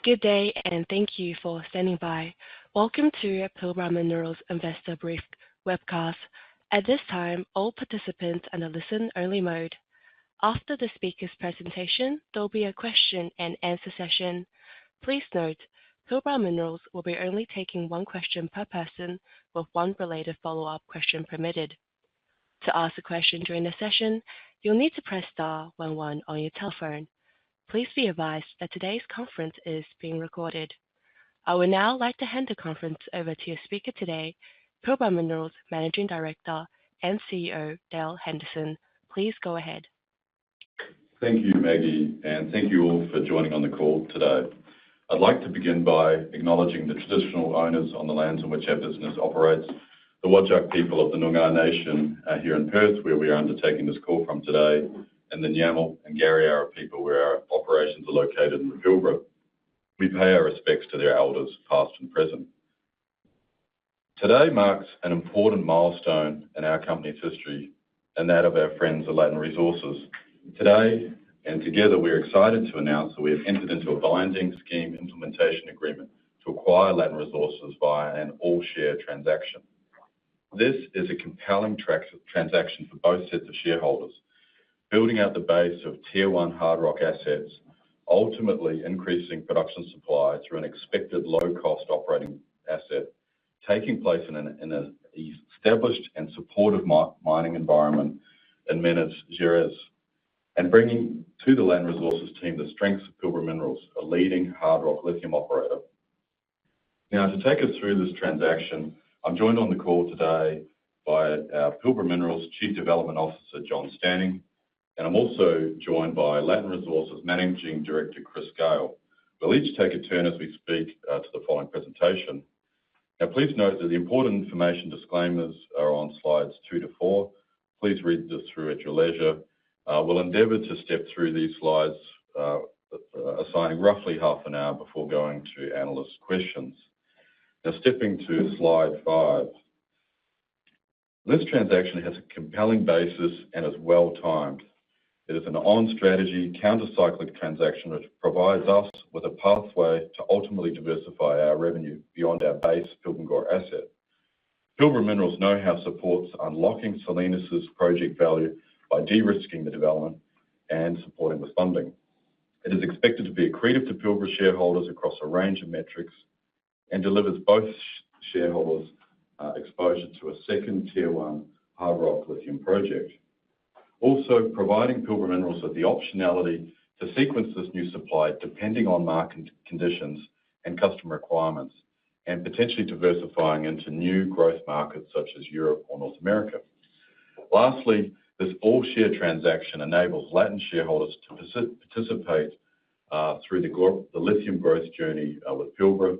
Good day, and thank you for standing by. Welcome to Pilbara Minerals Investor Brief Webcast. At this time, all participants are in a listen-only mode. After the speaker's presentation, there will be a question-and-answer session. Please note, Pilbara Minerals will be only taking one question per person, with one related follow-up question permitted. To ask a question during the session, you'll need to press star 11 on your telephone. Please be advised that today's conference is being recorded. I would now like to hand the conference over to your speaker today, Pilbara Minerals Managing Director and CEO, Dale Henderson. Please go ahead. Thank you, Maggie, and thank you all for joining on the call today. I'd like to begin by acknowledging the traditional owners on the lands on which our business operates, the Whadjuk people of the Noongar Nation here in Perth, where we are undertaking this call from today, and the Nyamal and Gariyara people where our operations are located in the Pilbara. We pay our respects to their elders, past and present. Today marks an important milestone in our company's history and that of our friends at Latin Resources. Today, and together, we're excited to announce that we have entered into a binding scheme implementation agreement to acquire Latin Resources via an all-share transaction. This is a compelling transaction for both sets of shareholders, building out the base of Tier 1 hard rock assets, ultimately increasing production supply through an expected low-cost operating asset, taking place in an established and supportive mining environment in Minas Gerais, and bringing to the Latin Resources team the strengths of Pilbara Minerals, a leading hard rock lithium operator. Now, to take us through this transaction, I'm joined on the call today by our Pilbara Minerals Chief Development Officer, John Stanning, and I'm also joined by Latin Resources Managing Director, Chris Gale. We'll each take a turn as we speak to the following presentation. Now, please note that the important information disclaimers are on slides 2 to 4. Please read this through at your leisure. We'll endeavour to step through these slides, assigning roughly half an hour before going to analyst questions. Now, stepping to slide 5. This transaction has a compelling basis and is well-timed. It is an on-strategy, counter-cyclic transaction which provides us with a pathway to ultimately diversify our revenue beyond our base Pilbara asset. Pilbara Minerals know-how supports unlocking Salinas' project value by de-risking the development and supporting with funding. It is expected to be accretive to Pilbara shareholders across a range of metrics and delivers both shareholders exposure to a second Tier 1 hard rock lithium project. Also, providing Pilbara Minerals with the optionality to sequence this new supply depending on market conditions and customer requirements, and potentially diversifying into new growth markets such as Europe or North America. Lastly, this all-share transaction enables Latin shareholders to participate through the lithium growth journey with Pilbara,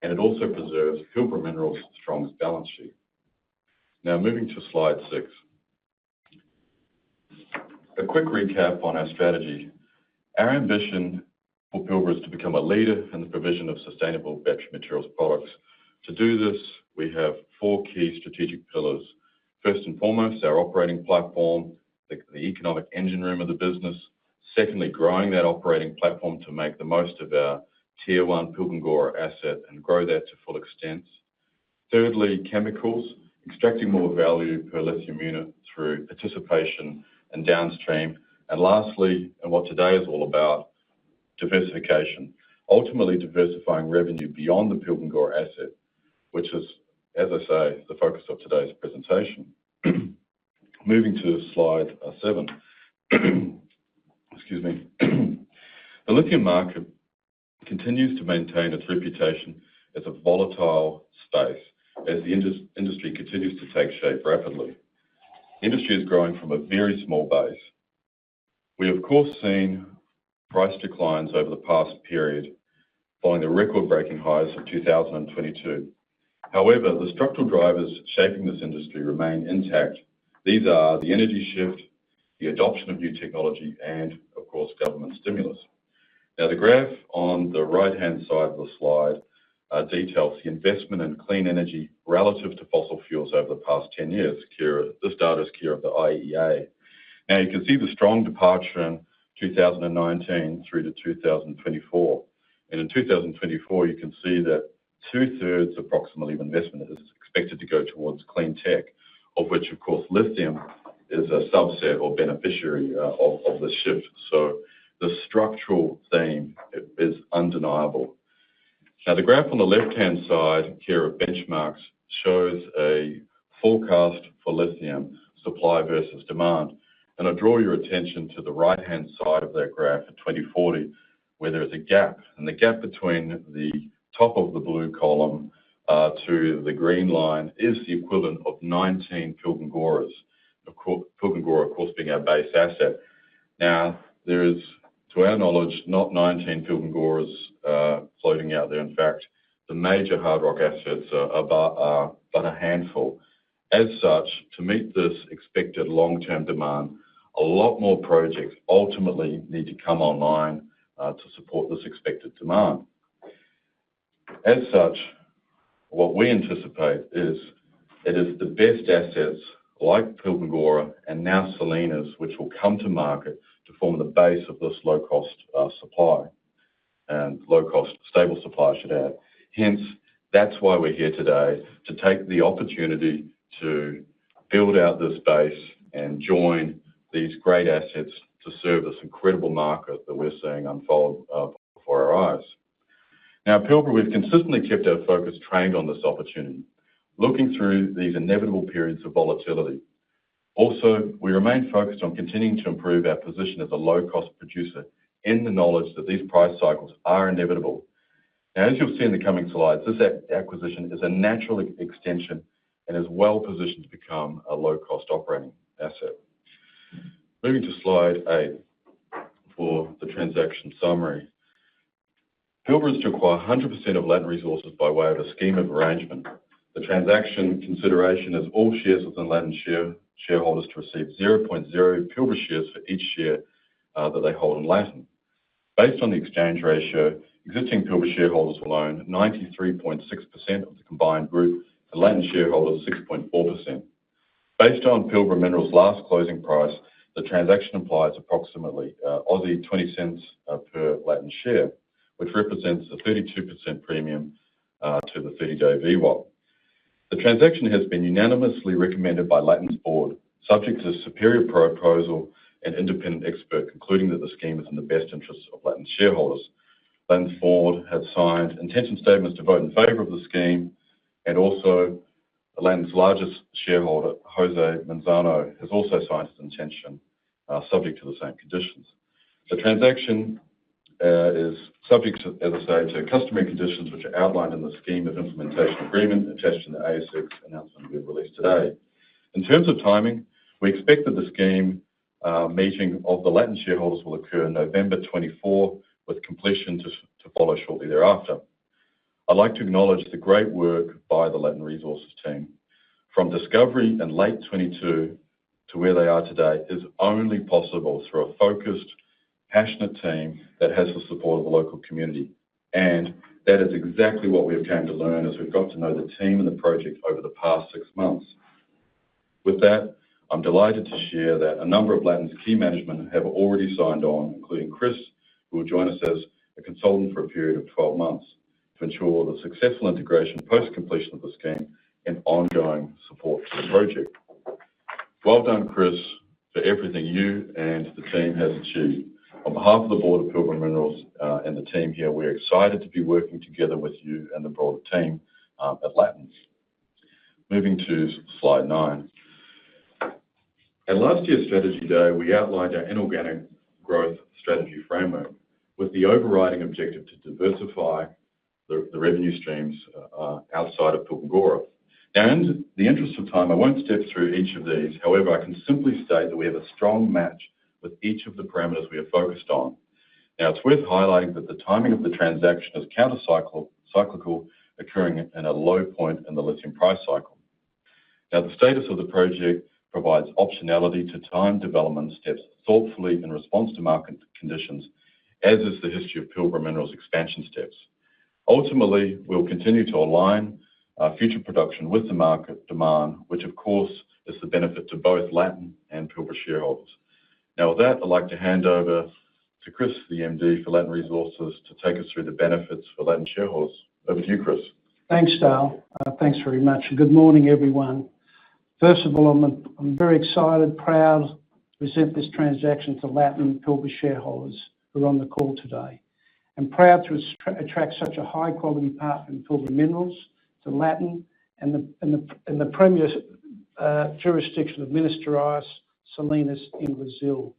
and it also preserves Pilbara Minerals' strongest balance sheet. Now, moving to slide 6. A quick recap on our strategy. Our ambition for Pilbara is to become a leader in the provision of sustainable battery materials products. To do this, we have 4 key strategic pillars. First and foremost, our operating platform, the economic engine room of the business. Secondly, growing that operating platform to make the most of our Tier 1 Pilbara asset and grow that to full extent. Thirdly, chemicals, extracting more value per lithium unit through participation and downstream. And lastly, and what today is all about, diversification, ultimately diversifying revenue beyond the Pilbara asset, which is, as I say, the focus of today's presentation. Moving to slide 7. Excuse me. The lithium market continues to maintain its reputation as a volatile space as the industry continues to take shape rapidly. The industry is growing from a very small base. We have, of course, seen price declines over the past period following the record-breaking highs of 2022. However, the structural drivers shaping this industry remain intact. These are the energy shift, the adoption of new technology, and, of course, government stimulus. Now, the graph on the right-hand side of the slide details the investment in clean energy relative to fossil fuels over the past 10 years. This data is care of the IEA. Now, you can see the strong departure in 2019 through to 2024. And in 2024, you can see that 2/3 approximately of investment is expected to go towards clean tech, of which, of course, lithium is a subset or beneficiary of this shift. So the structural theme is undeniable. Now, the graph on the left-hand side here of benchmarks shows a forecast for lithium supply versus demand. And I draw your attention to the right-hand side of that graph at 2040, where there is a gap. And the gap between the top of the blue column to the green line is the equivalent of 19 Pilgangoras. Pilgangora, of course, being our base asset. Now, there is, to our knowledge, not 19 Pilgangoras floating out there. In fact, the major hard rock assets are but a handful. As such, to meet this expected long-term demand, a lot more projects ultimately need to come online to support this expected demand. As such, what we anticipate is it is the best assets like Pilgangora and now Salinas, which will come to market to form the base of this low-cost supply and low-cost stable supply, I should add. Hence, that's why we're here today, to take the opportunity to build out this base and join these great assets to serve this incredible market that we're seeing unfold before our eyes. Now, at Pilbara, we've consistently kept our focus trained on this opportunity, looking through these inevitable periods of volatility. Also, we remain focused on continuing to improve our position as a low-cost producer in the knowledge that these price cycles are inevitable. Now, as you'll see in the coming slides, this acquisition is a natural extension and is well positioned to become a low-cost operating asset. Moving to slide 8 for the transaction summary. Pilbara is to acquire 100% of Latin Resources by way of a scheme of arrangement. The transaction consideration is all shares within Latin shareholders to receive 0.0 Pilbara shares for each share that they hold in Latin. Based on the exchange ratio, existing Pilbara shareholders will own 93.6% of the combined group, and Latin shareholders 6.4%. Based on Pilbara Minerals' last closing price, the transaction implies approximately 20 cents per Latin share, which represents a 32% premium to the 30-day VWAP. The transaction has been unanimously recommended by Latin's board, subject to superior proposal and independent expert concluding that the scheme is in the best interests of Latin shareholders. Latin's board has signed intention statements to vote in favour of the scheme, and also Latin's largest shareholder, Jose Manzano, has also signed his intention, subject to the same conditions. The transaction is subject to, as I say, to customary conditions which are outlined in the scheme of implementation agreement attached in the ASX announcement we've released today. In terms of timing, we expect that the scheme meeting of the Latin shareholders will occur in November 24, with completion to follow shortly thereafter. I'd like to acknowledge the great work by the Latin Resources team. From discovery in late 22 to where they are today is only possible through a focused, passionate team that has the support of the local community. And that is exactly what we've come to learn as we've got to know the team and the project over the past 6 months. With that, I'm delighted to share that a number of Latin's key management have already signed on, including Chris, who will join us as a consultant for a period of 12 months to ensure the successful integration post-completion of the scheme and ongoing support for the project. Well done, Chris, for everything you and the team has achieved. On behalf of the board of Pilbara Minerals and the team here, we're excited to be working together with you and the broader team at Latin. Moving to slide 9. At last year's strategy day, we outlined our inorganic growth strategy framework with the overriding objective to diversify the revenue streams outside of Pilgangora. Now, in the interest of time, I won't step through each of these. However, I can simply state that we have a strong match with each of the parameters we are focused on. Now, it's worth highlighting that the timing of the transaction is counter-cyclical, occurring in a low point in the lithium price cycle. Now, the status of the project provides optionality to time development steps thoughtfully in response to market conditions, as is the history of Pilbara Minerals' expansion steps. Ultimately, we'll continue to align future production with the market demand, which of course is the benefit to both Latin and Pilbara shareholders. Now, with that, I'd like to hand over to Chris, the MD for Latin Resources, to take us through the benefits for Latin shareholders. Over to you, Chris. Thanks, Dale. Thanks very much. Good morning, everyone. First of all, I'm very excited, proud to present this transaction to Latin and Pilbara shareholders who are on the call today. I'm proud to attract such a high-quality partner in Pilbara Minerals to Latin and the premier jurisdiction of Minas Gerais, Salinas in Brazil.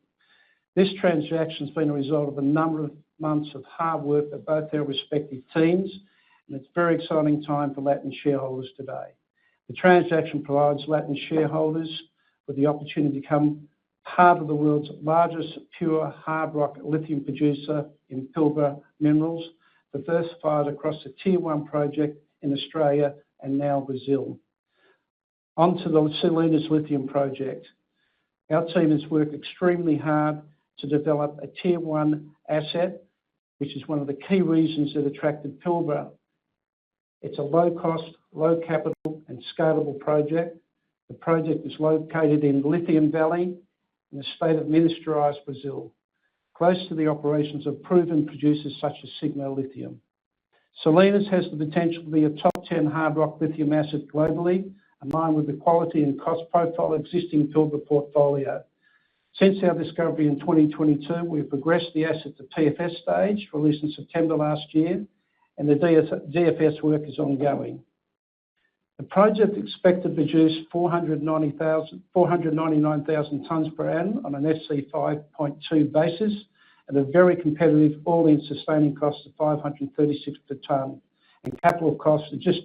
This transaction has been a result of a number of months of hard work by both our respective teams, and it's a very exciting time for Latin shareholders today. The transaction provides Latin shareholders with the opportunity to become part of the world's largest pure hard rock lithium producer in Pilbara Minerals, diversified across the Tier 1 project in Australia and now Brazil. On to the Salinas lithium project. Our team has worked extremely hard to develop a Tier 1 asset, which is one of the key reasons that attracted Pilbara. It's a low-cost, low-capital and scalable project. The project is located in Lithium Valley in the state of Minas Gerais, Brazil, close to the operations of proven producers such as Sigma Lithium. Salinas has the potential to be a top 10 hard rock lithium asset globally, aligned with the quality and cost profile of existing Pilbara portfolio. Since our discovery in 2022, we've progressed the asset to PFS stage, released in September last year, and the DFS work is ongoing. The project is expected to produce 499,000 tonnes per annum on an SC 5.2 basis at a very competitive all-in sustaining cost of $536 per tonne and capital costs of just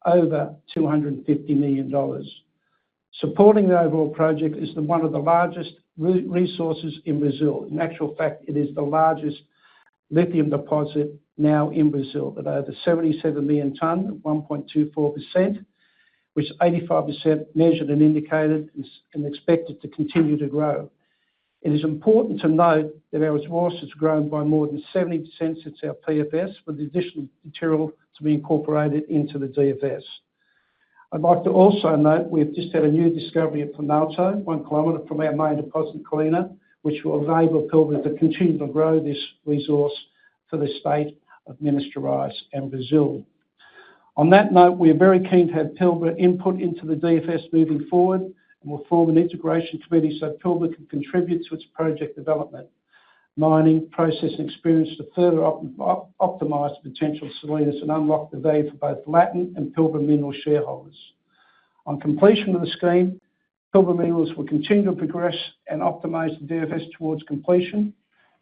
over $250 million. Supporting the overall project is one of the largest resources in Brazil. In actual fact, it is the largest lithium deposit now in Brazil at over 77 million tonne, 1.24%, which is 85% measured and indicated and expected to continue to grow. It is important to note that our resource has grown by more than 70% since our PFS, with additional material to be incorporated into the DFS. I'd like to also note we've just had a new discovery at Planalto, 1 kilometre from our main deposit, Colina, which will enable Pilbara to continue to grow this resource for the state of Minas Gerais and Brazil. On that note, we are very keen to have Pilbara input into the DFS moving forward, and will form an integration committee so Pilbara can contribute to its project development, mining, processing experience to further optimise the potential of Salinas and unlock the value for both Latin and Pilbara Minerals shareholders. On completion of the scheme, Pilbara Minerals will continue to progress and optimise the DFS towards completion,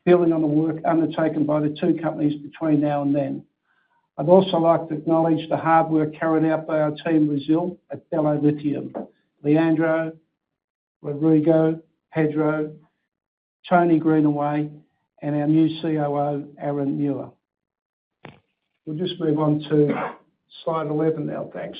building on the work undertaken by the two companies between now and then. I'd also like to acknowledge the hard work carried out by our team in Brazil at Belo Lithium, Leandro, Rodrigo, Pedro, Tony Greenaway, and our new COO, Aaron Muir. We'll just move on to slide 11 now, thanks.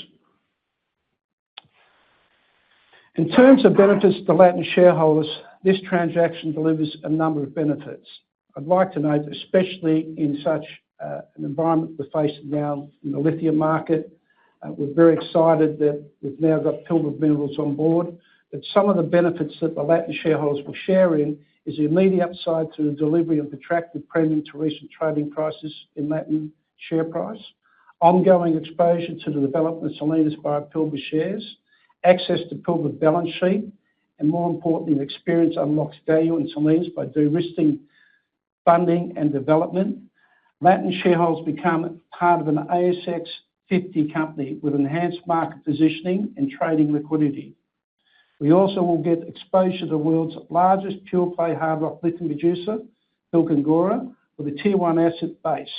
In terms of benefits to Latin shareholders, this transaction delivers a number of benefits. I'd like to note, especially in such an environment we're facing now in the lithium market, we're very excited that we've now got Pilbara Minerals on board. But some of the benefits that the Latin shareholders will share in is the immediate upside to the delivery of attractive premium to recent trading prices in Latin share price, ongoing exposure to the development of Salinas by Pilbara shares, access to Pilbara balance sheet, and more importantly, the experience unlocks value in Salinas by de-risking funding and development. Latin shareholders become part of an ASX 50 company with enhanced market positioning and trading liquidity. We also will get exposure to the world's largest pure-play hard rock lithium producer, Pilgangoora, with a Tier 1 asset base.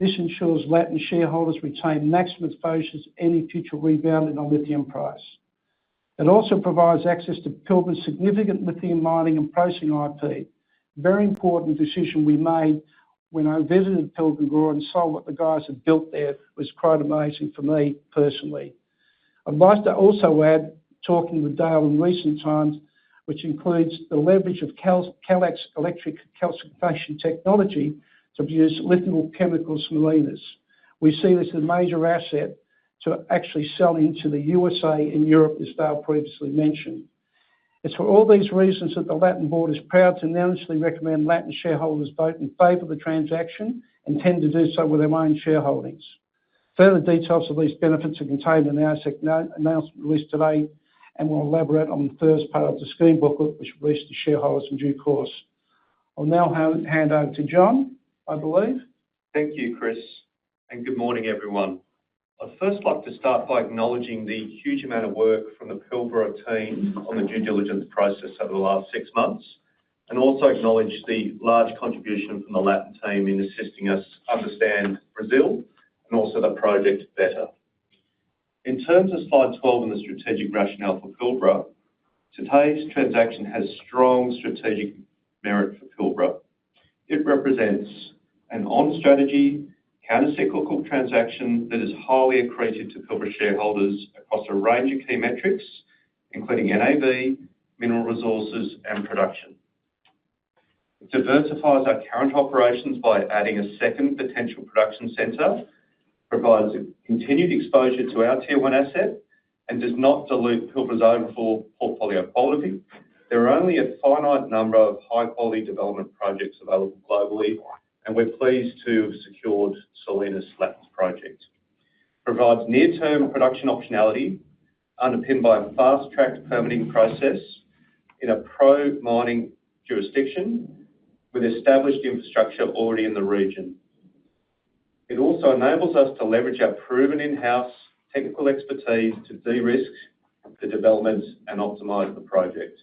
This ensures Latin shareholders retain maximum exposure to any future rebound in the lithium price. It also provides access to Pilbara's significant lithium mining and processing IP. Very important decision we made when I visited Pilgangoora and saw what the guys had built there. It was quite amazing for me personally. I'd like to also add, talking with Dale in recent times, which includes the leverage of Calix electric calcification technology to produce lithium chemicals from Salinas. We see this as a major asset to actually sell into the USA and Europe, as Dale previously mentioned. It's for all these reasons that the Latin board is proud to unanimously recommend Latin shareholders vote in favour of the transaction and tend to do so with their own shareholdings. Further details of these benefits are contained in the ASX announcement released today, and we'll elaborate on the first part of the scheme booklet, which will release to shareholders in due course. I'll now hand over to John, I believe. Thank you, Chris, and good morning, everyone. I'd first like to start by acknowledging the huge amount of work from the Pilbara team on the due diligence process over the last 6 months, and also acknowledge the large contribution from the Latin team in assisting us understand Brazil and also the project better. In terms of slide 12 and the strategic rationale for Pilbara, today's transaction has strong strategic merit for Pilbara. It represents an on-strategy, counter-cyclical transaction that is highly accretive to Pilbara shareholders across a range of key metrics, including NAV, mineral resources, and production. It diversifies our current operations by adding a second potential production centre, provides continued exposure to our Tier 1 asset, and does not dilute Pilbara's overall portfolio quality. There are only a finite number of high-quality development projects available globally, and we're pleased to have secured Salinas Latin's project. Provides near-term production optionality underpinned by a fast-tracked permitting process in a pro-mining jurisdiction with established infrastructure already in the region. It also enables us to leverage our proven in-house technical expertise to de-risk the development and optimise the project.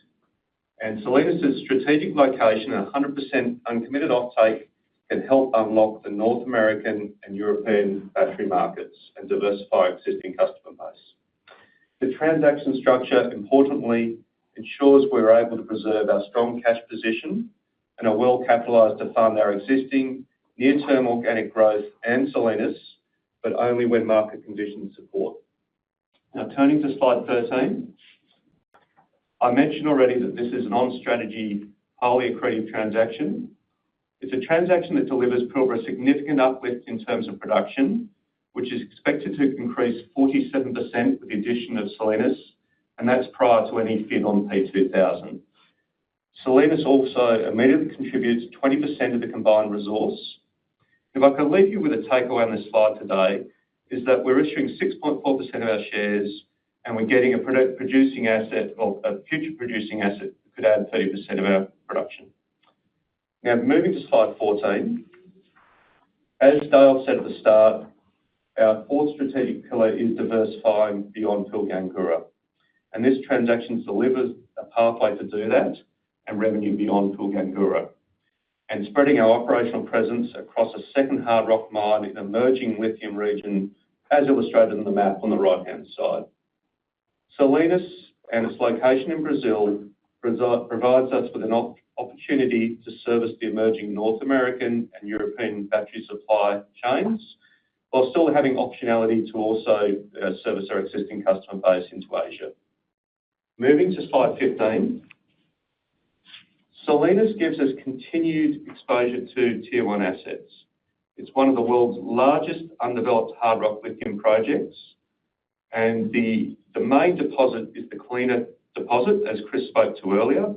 And Salinas' strategic location and 100% uncommitted offtake can help unlock the North American and European battery markets and diversify existing customer base. The transaction structure, importantly, ensures we're able to preserve our strong cash position and are well capitalised to fund our existing near-term organic growth and Salinas, but only when market conditions support. Now, turning to slide 13. I mentioned already that this is an on-strategy, highly accretive transaction. It's a transaction that delivers Pilbara a significant uplift in terms of production, which is expected to increase 47% with the addition of Salinas, and that's prior to any FID on P2000. Salinas also immediately contributes 20% of the combined resource. If I could leave you with a takeaway on this slide today, is that we're issuing 6.4% of our shares, and we're getting a producing asset, or a future producing asset that could add 30% of our production. Now, moving to slide 14. As Dale said at the start, our fourth strategic pillar is diversifying beyond Pilgangoora, and this transaction delivers a pathway to do that and revenue beyond Pilgangoora, and spreading our operational presence across a second hard rock mine in an emerging lithium region, as illustrated on the map on the right-hand side. Salinas and its location in Brazil provides us with an opportunity to service the emerging North American and European battery supply chains, while still having optionality to also service our existing customer base into Asia. Moving to slide 15. Salinas gives us continued exposure to Tier 1 assets. It's one of the world's largest undeveloped hard rock lithium projects, and the main deposit is the Cleaner deposit, as Chris spoke to earlier.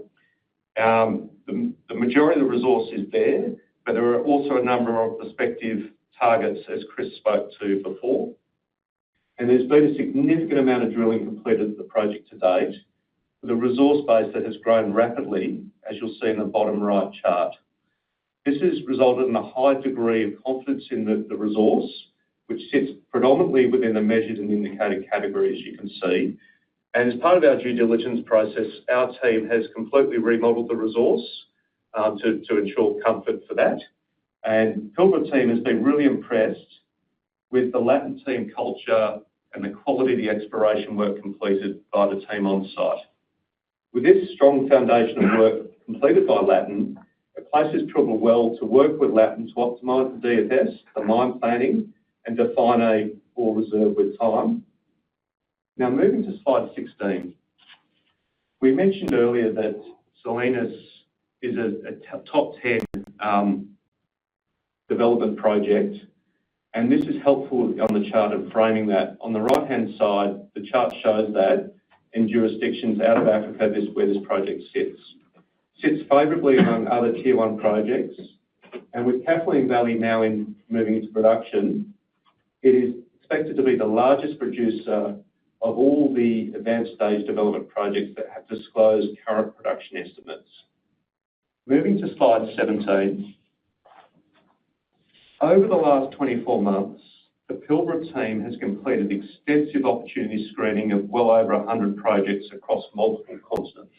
The majority of the resource is there, but there are also a number of prospective targets, as Chris spoke to before. And there's been a significant amount of drilling completed at the project to date, with a resource base that has grown rapidly, as you'll see in the bottom right chart. This has resulted in a high degree of confidence in the resource, which sits predominantly within the measured and indicated category, as you can see. And as part of our due diligence process, our team has completely remodelled the resource to ensure comfort for that. And the Pilbara team has been really impressed with the Latin team culture and the quality of the exploration work completed by the team on site. With this strong foundation of work completed by Latin, it places Pilbara well to work with Latin to optimise the DFS, the mine planning, and define a ore reserve with time. Now, moving to slide 16. We mentioned earlier that Salinas is a top 10 development project, and this is helpful on the chart of framing that. On the right-hand side, the chart shows that in jurisdictions out of Africa where this project sits. Sits favourably among other Tier 1 projects, and with Kathleen Valley now moving into production, it is expected to be the largest producer of all the advanced stage development projects that have disclosed current production estimates. Moving to slide 17. Over the last 24 months, the Pilbara team has completed extensive opportunity screening of well over 100 projects across multiple continents.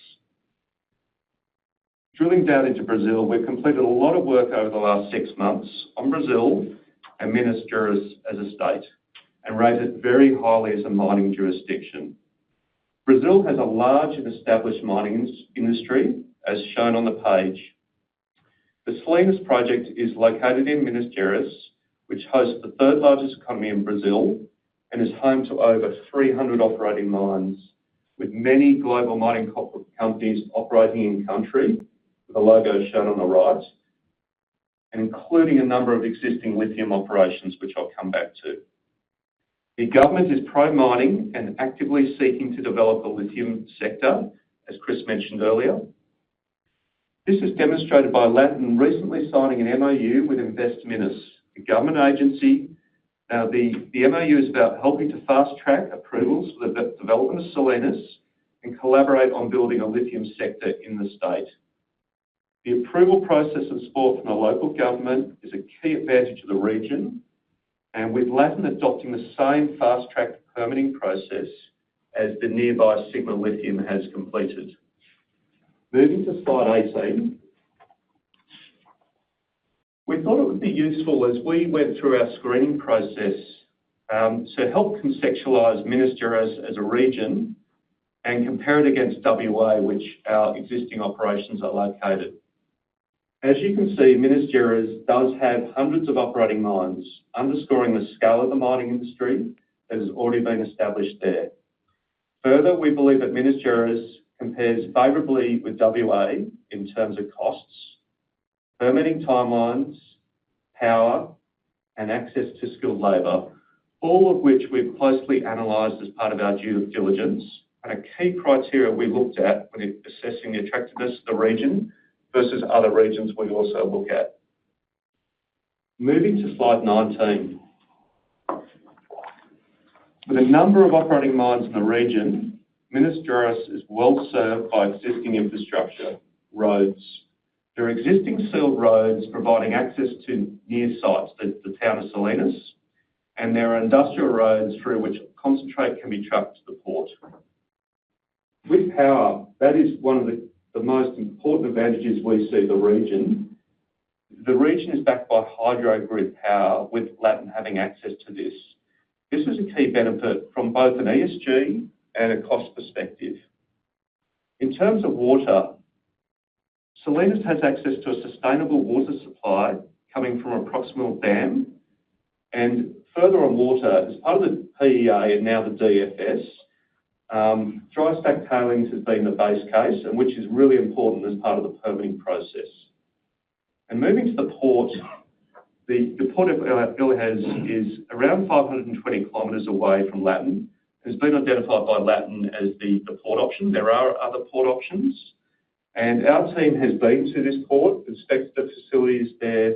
Drilling down into Brazil, we've completed a lot of work over the last 6 months on Brazil and Minas Gerais as a state, and rate it very highly as a mining jurisdiction. Brazil has a large and established mining industry, as shown on the page. The Salinas project is located in Minas Gerais, which hosts the third largest economy in Brazil and is home to over 300 operating mines, with many global mining companies operating in country, with the logo shown on the right, and including a number of existing lithium operations, which I'll come back to. The government is pro-mining and actively seeking to develop the lithium sector, as Chris mentioned earlier. This is demonstrated by Latin recently signing an MOU with Invest Minas, a government agency. Now, the MOU is about helping to fast-track approvals for the development of Salinas and collaborate on building a lithium sector in the state. The approval process and support from the local government is a key advantage of the region, and with Latin adopting the same fast-track permitting process as the nearby Sigma Lithium has completed. Moving to slide 18. We thought it would be useful as we went through our screening process to help contextualise Minas Gerais as a region and compare it against WA, which our existing operations are located. As you can see, Minas Gerais does have hundreds of operating mines, underscoring the scale of the mining industry that has already been established there. Further, we believe that Minas Gerais compares favourably with WA in terms of costs, permitting timelines, power, and access to skilled labour, all of which we've closely analysed as part of our due diligence, and a key criteria we looked at when assessing the attractiveness of the region versus other regions we also look at. Moving to slide 19. With a number of operating mines in the region, Minas Gerais is well served by existing infrastructure, roads. There are existing sealed roads providing access to near sites, the town of Salinas, and there are industrial roads through which concentrate can be trucked to the port. With power, that is one of the most important advantages we see the region. The region is backed by hydro grid power, with Latin having access to this. This is a key benefit from both an ESG and a cost perspective. In terms of water, Salinas has access to a sustainable water supply coming from a proximal dam, and further on water, as part of the PEA and now the DFS, dry stack tailings has been the base case, and which is really important as part of the permitting process. And moving to the port, the port of Ilhéus is around 520 kilometres away from Latin. Has been identified by Latin as the port option. There are other port options, and our team has been to this port, inspected the facilities there,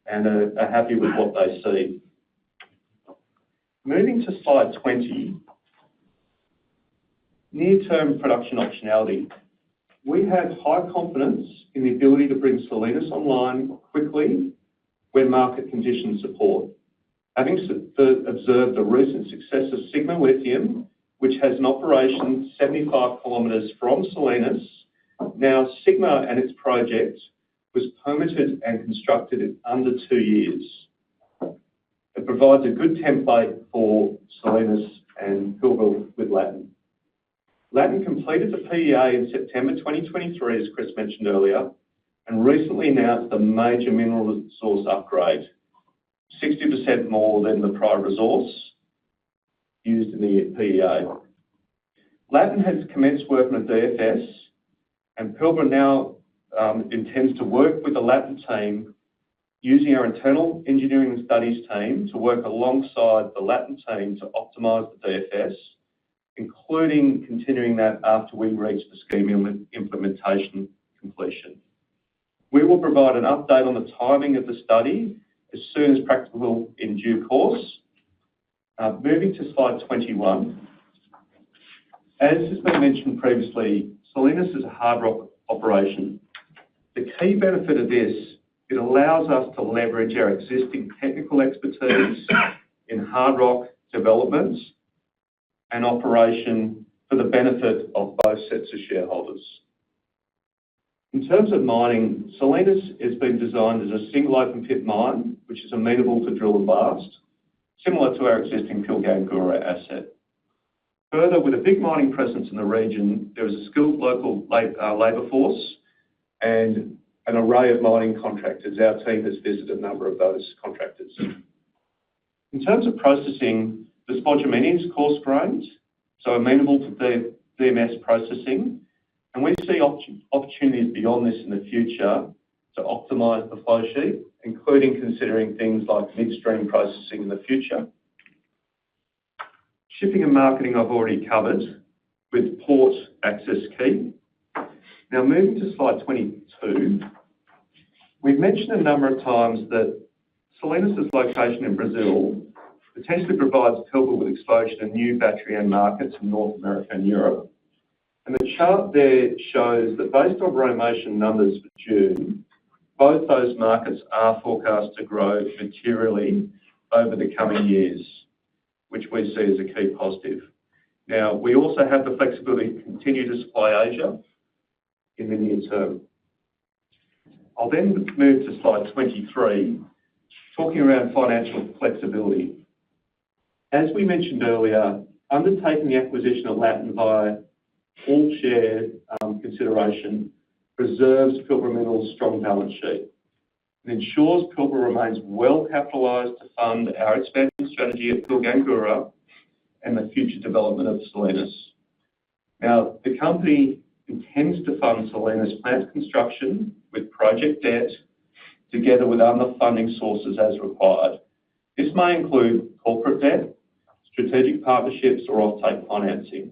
and are happy with what they see. Moving to slide 20, near-term production optionality. We have high confidence in the ability to bring Salinas online quickly when market conditions support. Having observed the recent success of Sigma Lithium, which has an operation 75 kilometres from Salinas, now Sigma and its project was permitted and constructed in under 2 years. It provides a good template for Salinas and Pilbara with Latin. Latin completed the PEA in September 2023, as Chris mentioned earlier, and recently announced a major mineral resource upgrade, 60% more than the prior resource used in the PEA. Latin has commenced work on a DFS, and Pilbara now intends to work with the Latin team using our internal engineering and studies team to work alongside the Latin team to optimise the DFS including continuing that after we reach the scheme implementation completion. We will provide an update on the timing of the study as soon as practicable in due course. Moving to slide 21. As has been mentioned previously, Salinas is a hard rock operation. The key benefit of this, it allows us to leverage our existing technical expertise in hard rock development and operation for the benefit of both sets of shareholders. In terms of mining, Salinas has been designed as a single open pit mine, which is amenable to drill and blast, similar to our existing Pilgangoora asset. Further, with a big mining presence in the region, there is a skilled local labour force and an array of mining contractors. Our team has visited a number of those contractors. In terms of processing, the spodumene is coarse grained, so amenable to DMS processing, and we see opportunities beyond this in the future to optimise the flow sheet, including considering things like midstream processing in the future. Shipping and marketing I've already covered, with port access key. Now moving to slide 22, we've mentioned a number of times that Salinas' location in Brazil potentially provides Pilbara with exposure to new battery end markets in North America and Europe. And the chart there shows that based on Romation numbers for June, both those markets are forecast to grow materially over the coming years, which we see as a key positive. Now, we also have the flexibility to continue to supply Asia in the near term. I'll then move to slide 23, talking around financial flexibility. As we mentioned earlier, undertaking the acquisition of Latin via all-share consideration preserves Pilbara Minerals' strong balance sheet and ensures Pilbara remains well capitalised to fund our expansion strategy at Pilgangoora and the future development of Salinas. Now, the company intends to fund Salinas plant construction with project debt together with other funding sources as required. This may include corporate debt, strategic partnerships or off-take financing.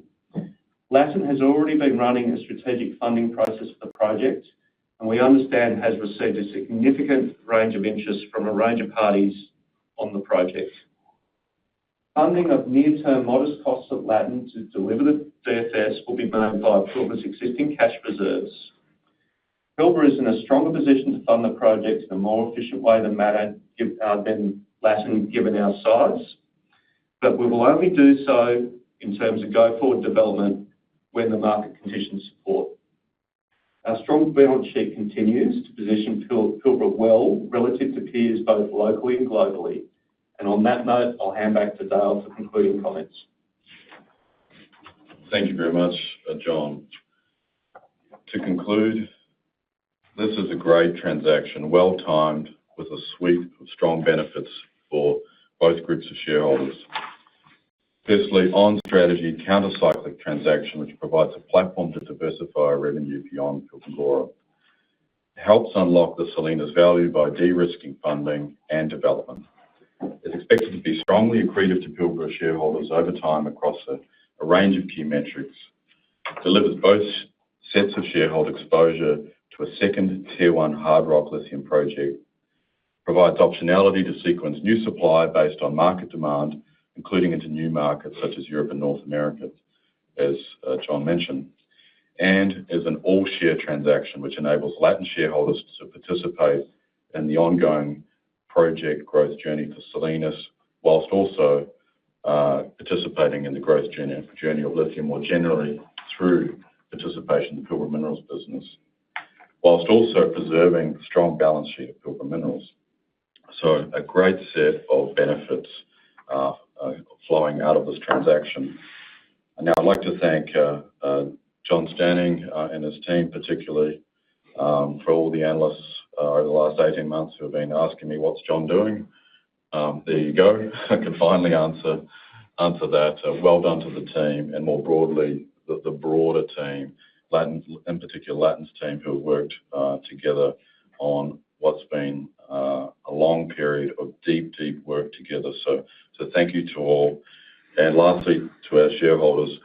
Latin has already been running a strategic funding process for the project, and we understand has received a significant range of interest from a range of parties on the project. Funding of near-term modest costs of Latin to deliver the DFS will be made by Pilbara's existing cash reserves. Pilbara is in a stronger position to fund the project in a more efficient way than Latin, given our size, but we will only do so in terms of go-forward development when the market conditions support. Our strong balance sheet continues to position Pilbara well relative to peers both locally and globally. And on that note, I'll hand back to Dale for concluding comments. Thank you very much, John. To conclude, this is a great transaction, well-timed, with a suite of strong benefits for both groups of shareholders. Firstly, on-strategy, counter-cyclic transaction, which provides a platform to diversify our revenue beyond Pilgangoora. It helps unlock the Salinas value by de-risking funding and development. It's expected to be strongly accretive to Pilbara shareholders over time across a range of key metrics. It delivers both sets of shareholder exposure to a second Tier 1 hard rock lithium project, provides optionality to sequence new supply based on market demand, including into new markets such as Europe and North America, as John mentioned, and is an all-share transaction which enables Latin shareholders to participate in the ongoing project growth journey for Salinas, whilst also participating in the growth journey of lithium more generally through participation in the Pilbara Minerals business, whilst also preserving the strong balance sheet of Pilbara Minerals. So a great set of benefits flowing out of this transaction. And now I'd like to thank John Stanning and his team particularly for all the analysts over the last 18 months who have been asking me, what's John doing? There you go. I can finally answer that. Well done to the team, and more broadly, the broader team, Latin, in particular Latin's team, who have worked together on what's been a long period of deep work together. So thank you to all. And lastly, to our shareholders,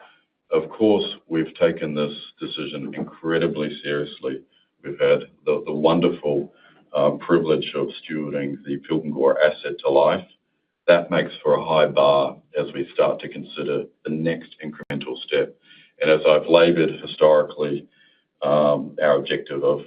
Of course, we've taken this decision incredibly seriously. We've had the wonderful privilege of stewarding the Pilbara asset to life. That makes for a high bar as we start to consider the next incremental step. And as I've laboured historically, our objective of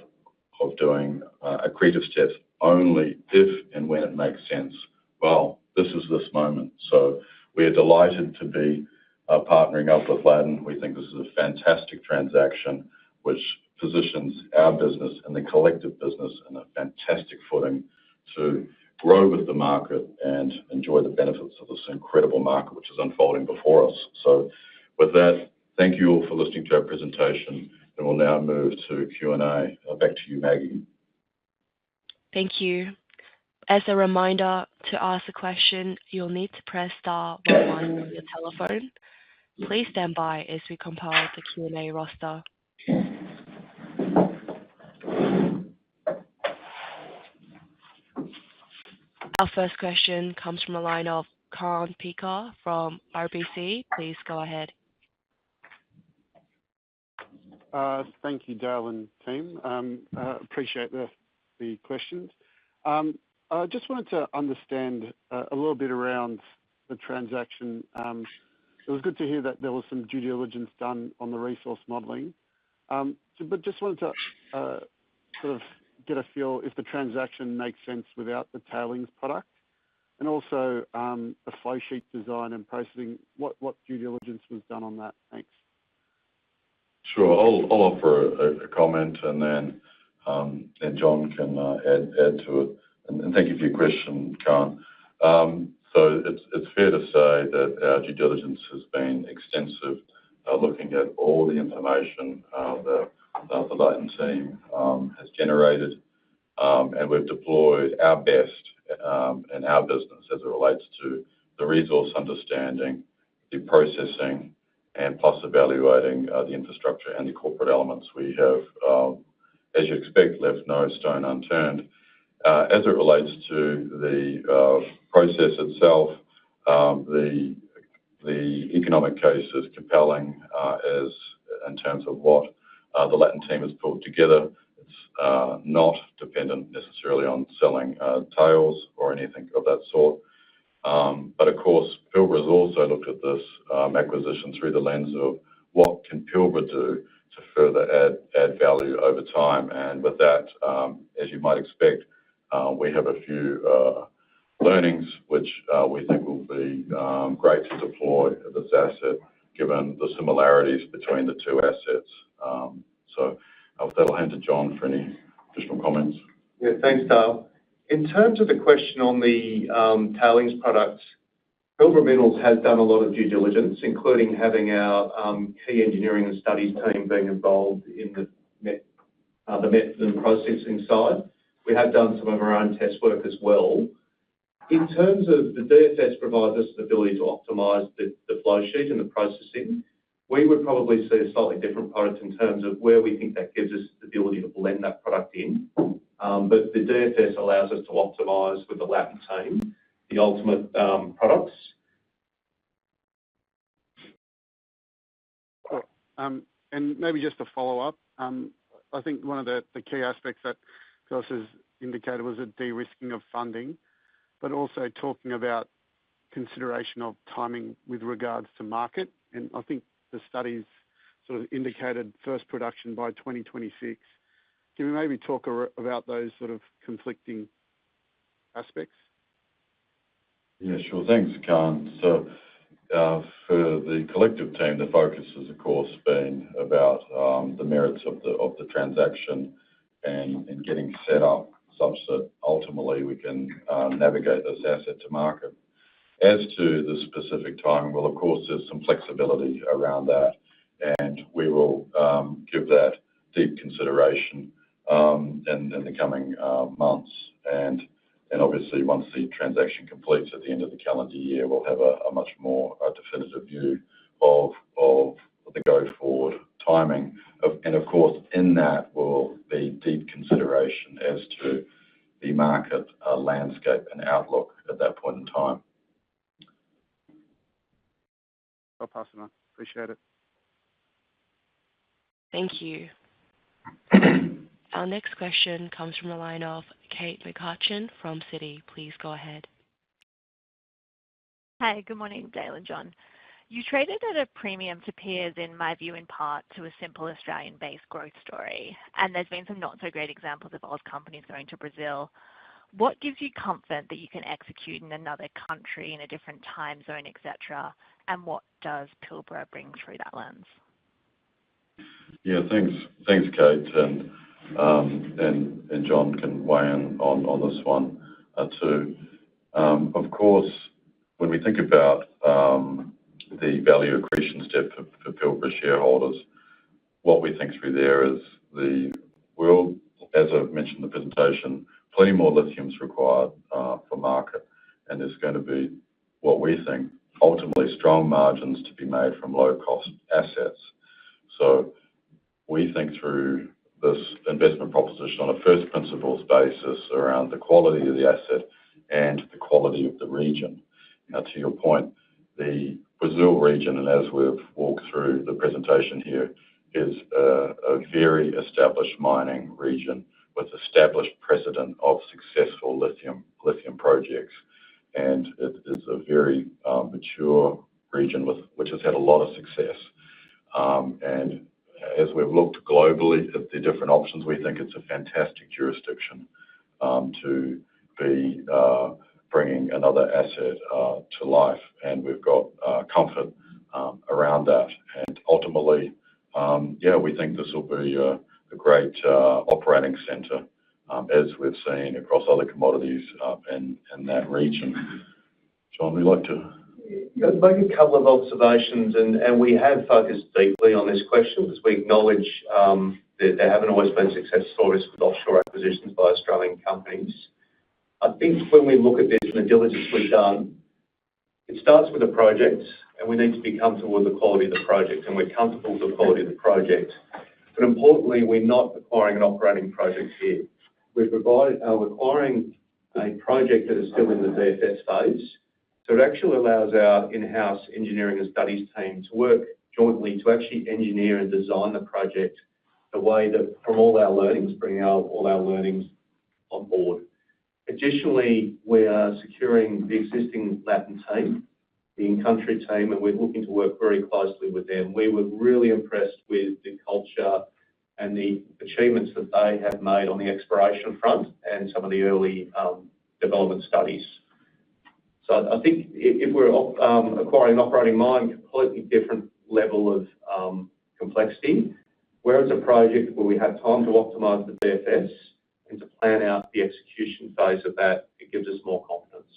doing accretive steps only if and when it makes sense. Well, this is this moment. So we are delighted to be partnering up with Ladin. We think this is a fantastic transaction which positions our business and the collective business in a fantastic footing to grow with the market and enjoy the benefits of this incredible market which is unfolding before us. So with that, thank you all for listening to our presentation, and we'll now move to Q&A. Back to you, Maggie. Thank you. As a reminder, to ask a question, you'll need to press star 11 on your telephone. Please stand by as we compile the Q&A roster. Our first question comes from the line of Kaan Peker from RBC. Please go ahead. Thank you, Dale and team. Appreciate the questions. I just wanted to understand a little bit around the transaction. It was good to hear that there was some due diligence done on the resource modelling. But just wanted to sort of get a feel if the transaction makes sense without the tailings product, and also the flow sheet design and processing. What due diligence was done on that? Thanks. Sure. I'll offer a comment, and then John can add to it. And thank you for your question, Kaan. So it's fair to say that our due diligence has been extensive, looking at all the information that the Ladin team has generated, and we've deployed our best in our business as it relates to the resource understanding, the processing, and plus evaluating the infrastructure and the corporate elements. We have, as you expect, left no stone unturned. As it relates to the process itself, the economic case is compelling as in terms of what the Ladin team has pulled together. It's not dependent necessarily on selling tails or anything of that sort. But of course, Pilbara has also looked at this acquisition through the lens of what can Pilbara do to further add value over time. And with that, as you might expect, we have a few learnings which we think will be great to deploy this asset, given the similarities between the two assets. So with that, I'll hand to John for any additional comments. Yeah, thanks, Dale. In terms of the question on the tailings products, Pilbara Minerals has done a lot of due diligence, including having our key engineering and studies team being involved in the met and processing side. We have done some of our own test work as well. In terms of the DFS provides us the ability to optimise the flow sheet and the processing. We would probably see a slightly different product in terms of where we think that gives us the ability to blend that product in. But the DFS allows us to optimise with the Ladin team the ultimate products. Cool. And maybe just to follow up, I think one of the key aspects that Phyllis has indicated was a de-risking of funding, but also talking about consideration of timing with regards to market. And I think the studies sort of indicated first production by 2026. Can we maybe talk about those sort of conflicting aspects? Yeah, sure. Thanks, Kaan. So for the collective team, the focus has, of course, been about the merits of the transaction and getting set up such that ultimately we can navigate this asset to market. As to the specific timing, well, of course, there's some flexibility around that, and we will give that deep consideration in the coming months. And obviously, once the transaction completes at the end of the calendar year, we'll have a much more definitive view of the go-forward timing. And of course, in that will be deep consideration as to the market landscape and outlook at that point in time. I'll pass it on. Appreciate it. Thank you. Our next question comes from the line of Kate McCutcheon from Citi. Please go ahead. Hi, good morning, Dale and John. You traded at a premium to peers, in my view, in part to a simple Australian-based growth story, and there's been some not-so-great examples of Oz companies going to Brazil. What gives you comfort that you can execute in another country in a different time zone, etc., and what does Pilbara bring through that lens? Yeah, thanks, Kate, and John can weigh in on this one too. Of course, when we think about the value accretion step for Pilbara shareholders, what we think through there is as I've mentioned in the presentation, plenty more lithium's required for market, and there's going to be what we think ultimately strong margins to be made from low-cost assets. So we think through this investment proposition on a first principles basis around the quality of the asset and the quality of the region. Now, to your point, the Brazil region, and as we've walked through the presentation here, is a very established mining region with established precedent of successful lithium projects, and it is a very mature region which has had a lot of success. And as we've looked globally at the different options, we think it's a fantastic jurisdiction to be bringing another asset to life, and we've got comfort around that. And ultimately, we think this will be a great operating centre, as we've seen across other commodities in that region. John, would you like to? I'd make a couple of observations, and we have focused deeply on this question because we acknowledge that there haven't always been success stories with offshore acquisitions by Australian companies. I think when we look at this and the diligence we've done, it starts with a project, and we need to be comfortable with the quality of the project, and we're comfortable with the quality of the project. But importantly, we're not acquiring an operating project here. We're acquiring a project that is still in the DFS phase. So it actually allows our in-house engineering and studies team to work jointly to actually engineer and design the project the way that, from all our learnings, bring all our learnings on board. Additionally, we are securing the existing Latin team, the in-country team, and we're looking to work very closely with them. We were really impressed with the culture and the achievements that they have made on the exploration front and some of the early development studies. So I think if we're acquiring an operating mine, completely different level of complexity, whereas a project where we have time to optimise the DFS and to plan out the execution phase of that, it gives us more confidence.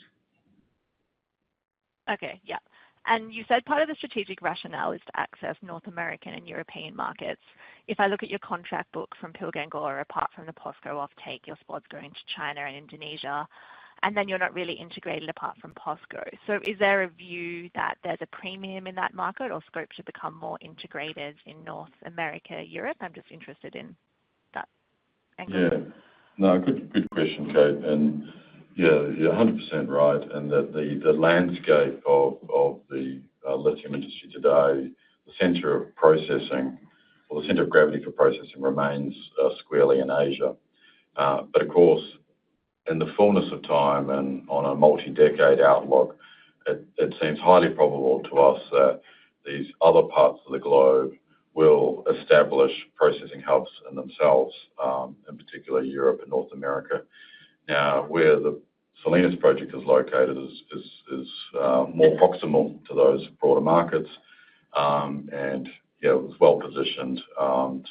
Okay, yeah. And you said part of the strategic rationale is to access North American and European markets. If I look at your contract book from Pilgangola, apart from the POSCO offtake, your spod's going to China and Indonesia, and then you're not really integrated apart from POSCO. So is there a view that there's a premium in that market or scope to become more integrated in North America, Europe? I'm just interested in that angle. Yeah, no, good question, Kate. And yeah, you're 100% right, and that the landscape of the lithium industry today, the centre of processing, or the centre of gravity for processing remains squarely in Asia. But of course, in the fullness of time and on a multi-decade outlook, it seems highly probable to us that these other parts of the globe will establish processing hubs in themselves, in particular Europe and North America. Now, where the Salinas project is located is more proximal to those broader markets, and it was well positioned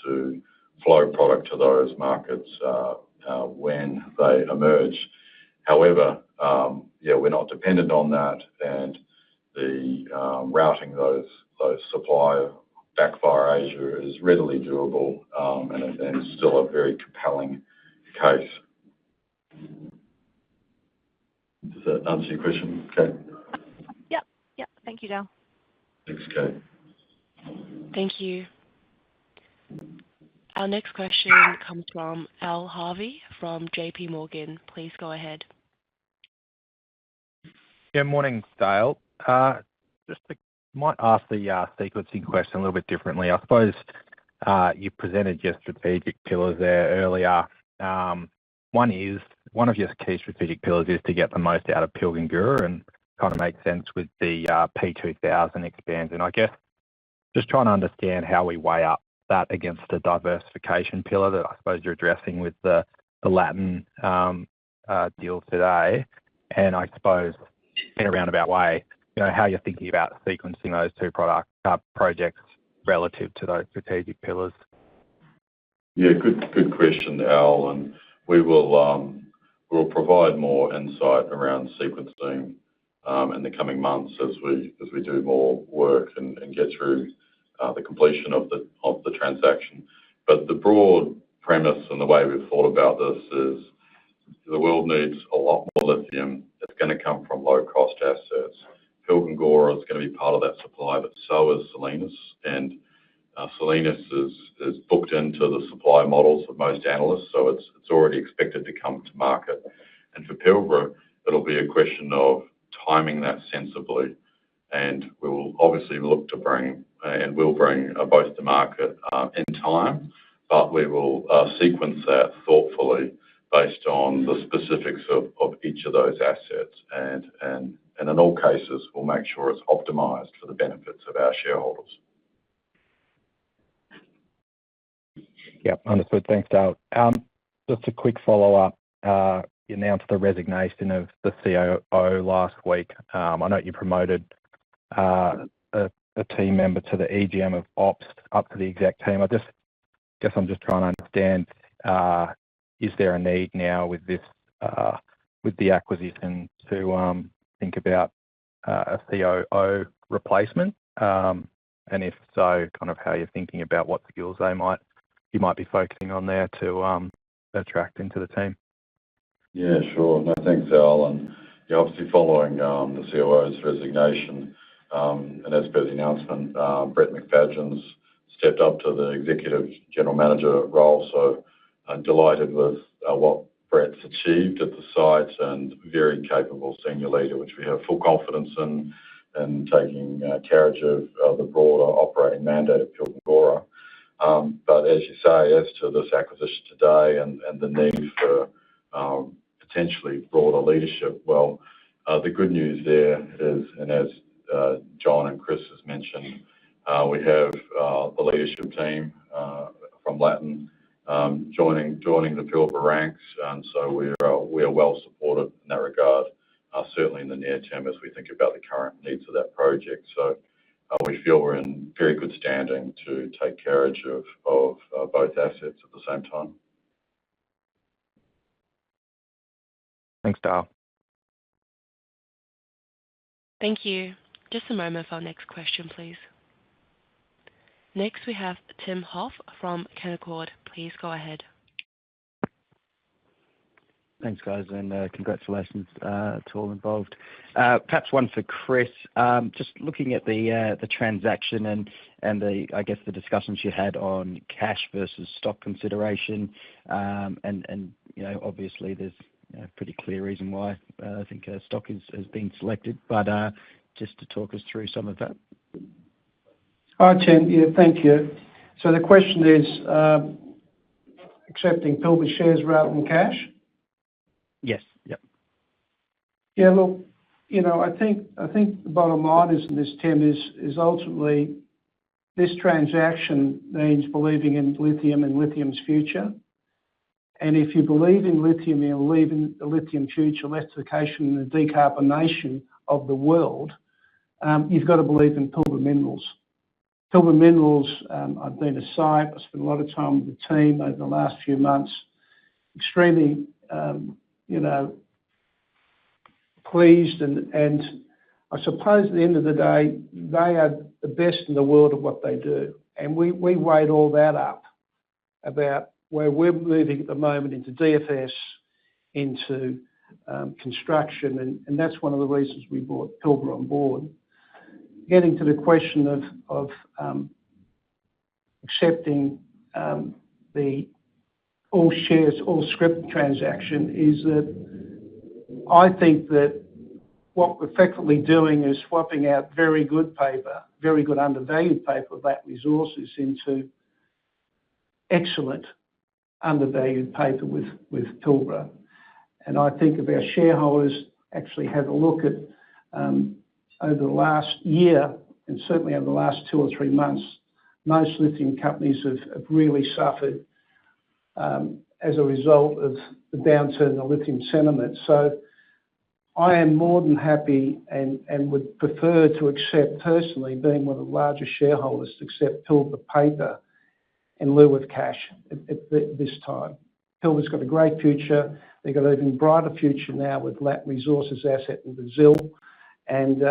to flow product to those markets when they emerge. However, we're not dependent on that, and the routing those supply back via Asia is readily doable, and still a very compelling case. Does that answer your question, Kate? Yep. Thank you, Dale. Thanks, Kate. Thank you. Our next question comes from Al Harvey from JP Morgan. Please go ahead. Yeah, morning, Dale. Might ask the sequencing question a little bit differently. I suppose You presented your strategic pillars there earlier. One of your key strategic pillars is to get the most out of Pilgangoora, and kind of makes sense with the P2000 expansion. I guess just trying to understand how we weigh up that against the diversification pillar that I suppose you're addressing with the Latin deal today. And I suppose in a roundabout way, how you're thinking about sequencing those two projects relative to those strategic pillars. Yeah, good question, Al, and we'll provide more insight around sequencing in the coming months as we do more work and get through the completion of the transaction. But the broad premise and the way we've thought about this is the world needs a lot more lithium. It's going to come from low-cost assets. Pilgangoora is going to be part of that supply, but so is Salinas. And Salinas is booked into the supply models of most analysts, so it's already expected to come to market. And for Pilbara, it'll be a question of timing that sensibly. And we will obviously look to bring both to market in time, but we will sequence that thoughtfully based on the specifics of each of those assets. And in all cases, we'll make sure it's optimised for the benefits of our shareholders. Yeah, understood. Thanks, Dale. Just a quick follow-up. You announced the resignation of the COO last week. I know you promoted a team member to the EGM of Ops up to the exec team. I guess I'm just trying to understand, is there a need now with the acquisition to think about a COO replacement? And if so, kind of how you're thinking about what skills you might be focusing on there to attract into the team. Yeah, sure. No, thanks, Al. And obviously following the COO's resignation, and as per the announcement, Brett McFadgen's stepped up to the executive general manager role. So I'm delighted with what Brett's achieved at the site, and very capable senior leader, which we have full confidence in taking carriage of the broader operating mandate at Pilgangoora. But as you say, as to this acquisition today and the need for potentially broader leadership, well, the good news there is, and as John and Chris has mentioned, we have the leadership team from Latin joining the Pilbara ranks, and so we are well supported in that regard, certainly in the near term as we think about the current needs of that project. So we feel we're in very good standing to take carriage of both assets at the same time. Thanks, Dale. Thank you. Just a moment for our next question, please. Next, we have Tim Hoff from Canaccord. Please go ahead. Thanks, guys, and congratulations to all involved. Perhaps one for Chris. Just looking at the transaction and I guess the discussions you had on cash versus stock consideration, and obviously there's a pretty clear reason why I think stock has been selected, but just to talk us through some of that. Hi, Tim. Yeah, thank you. So the question is accepting Pilbara shares rather than cash? Yes. Yep. Yeah, look, I think the bottom line is in this, Tim, is ultimately this transaction means believing in lithium and lithium's future. And if you believe in lithium, you believe in the lithium future, electrification and the decarbonation of the world, you've got to believe in Pilbara Minerals. Pilbara Minerals, I've been to site, I spent a lot of time with the team over the last few months, extremely, pleased, and I suppose at the end of the day, they are the best in the world at what they do. And we weighed all that up about where we're moving at the moment into DFS, into construction, and that's one of the reasons we brought Pilbara on board. Getting to the question of accepting the all shares, all scrip transaction is that I think that what we're effectively doing is swapping out very good paper, very good undervalued paper of that resources into excellent undervalued paper with Pilbara. And I think if our shareholders actually have a look at over the last year, and certainly over the last 2 or 3 months, most lithium companies have really suffered as a result of the downturn in the lithium sentiment. So I am more than happy and would prefer to accept, personally, being one of the largest shareholders, to accept Pilbara paper in lieu of cash at this time. Pilbara's got a great future. They've got an even brighter future now with Latin Resources asset in Brazil. And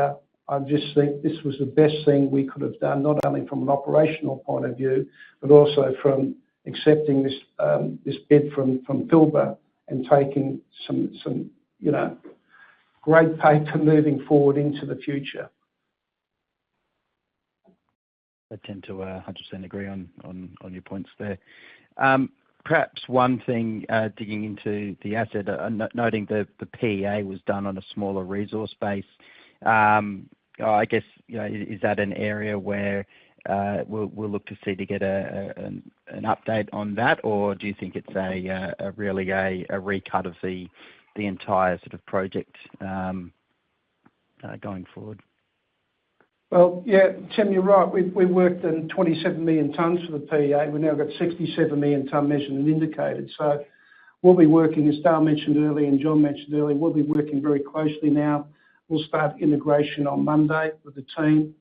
I just think this was the best thing we could have done, not only from an operational point of view, but also from accepting this bid from Pilbara and taking some great paper moving forward into the future. I tend to 100% agree on your points there. Perhaps one thing, digging into the asset, noting the PEA was done on a smaller resource base. I guess, is that an area where we'll look to see to get an update on that, or do you think it's really a recut of the entire sort of project going forward? Well, yeah, Tim, you're right. We worked in 27 million tonnes for the PEA. We've now got 67 million tonne measured and indicated. So we'll be working, as Dale mentioned earlier and John mentioned earlier, we'll be working very closely now. We'll start integration on Monday with the team,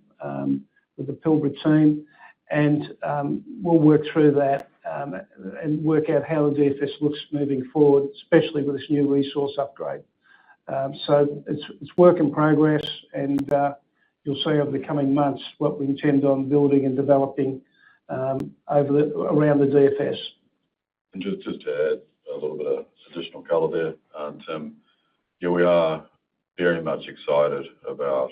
with the Pilbara team, and we'll work through that and work out how the DFS looks moving forward, especially with this new resource upgrade. So it's work in progress, and you'll see over the coming months what we intend on building and developing around the DFS. And just to add a little bit of additional colour there, Tim, we are very much excited about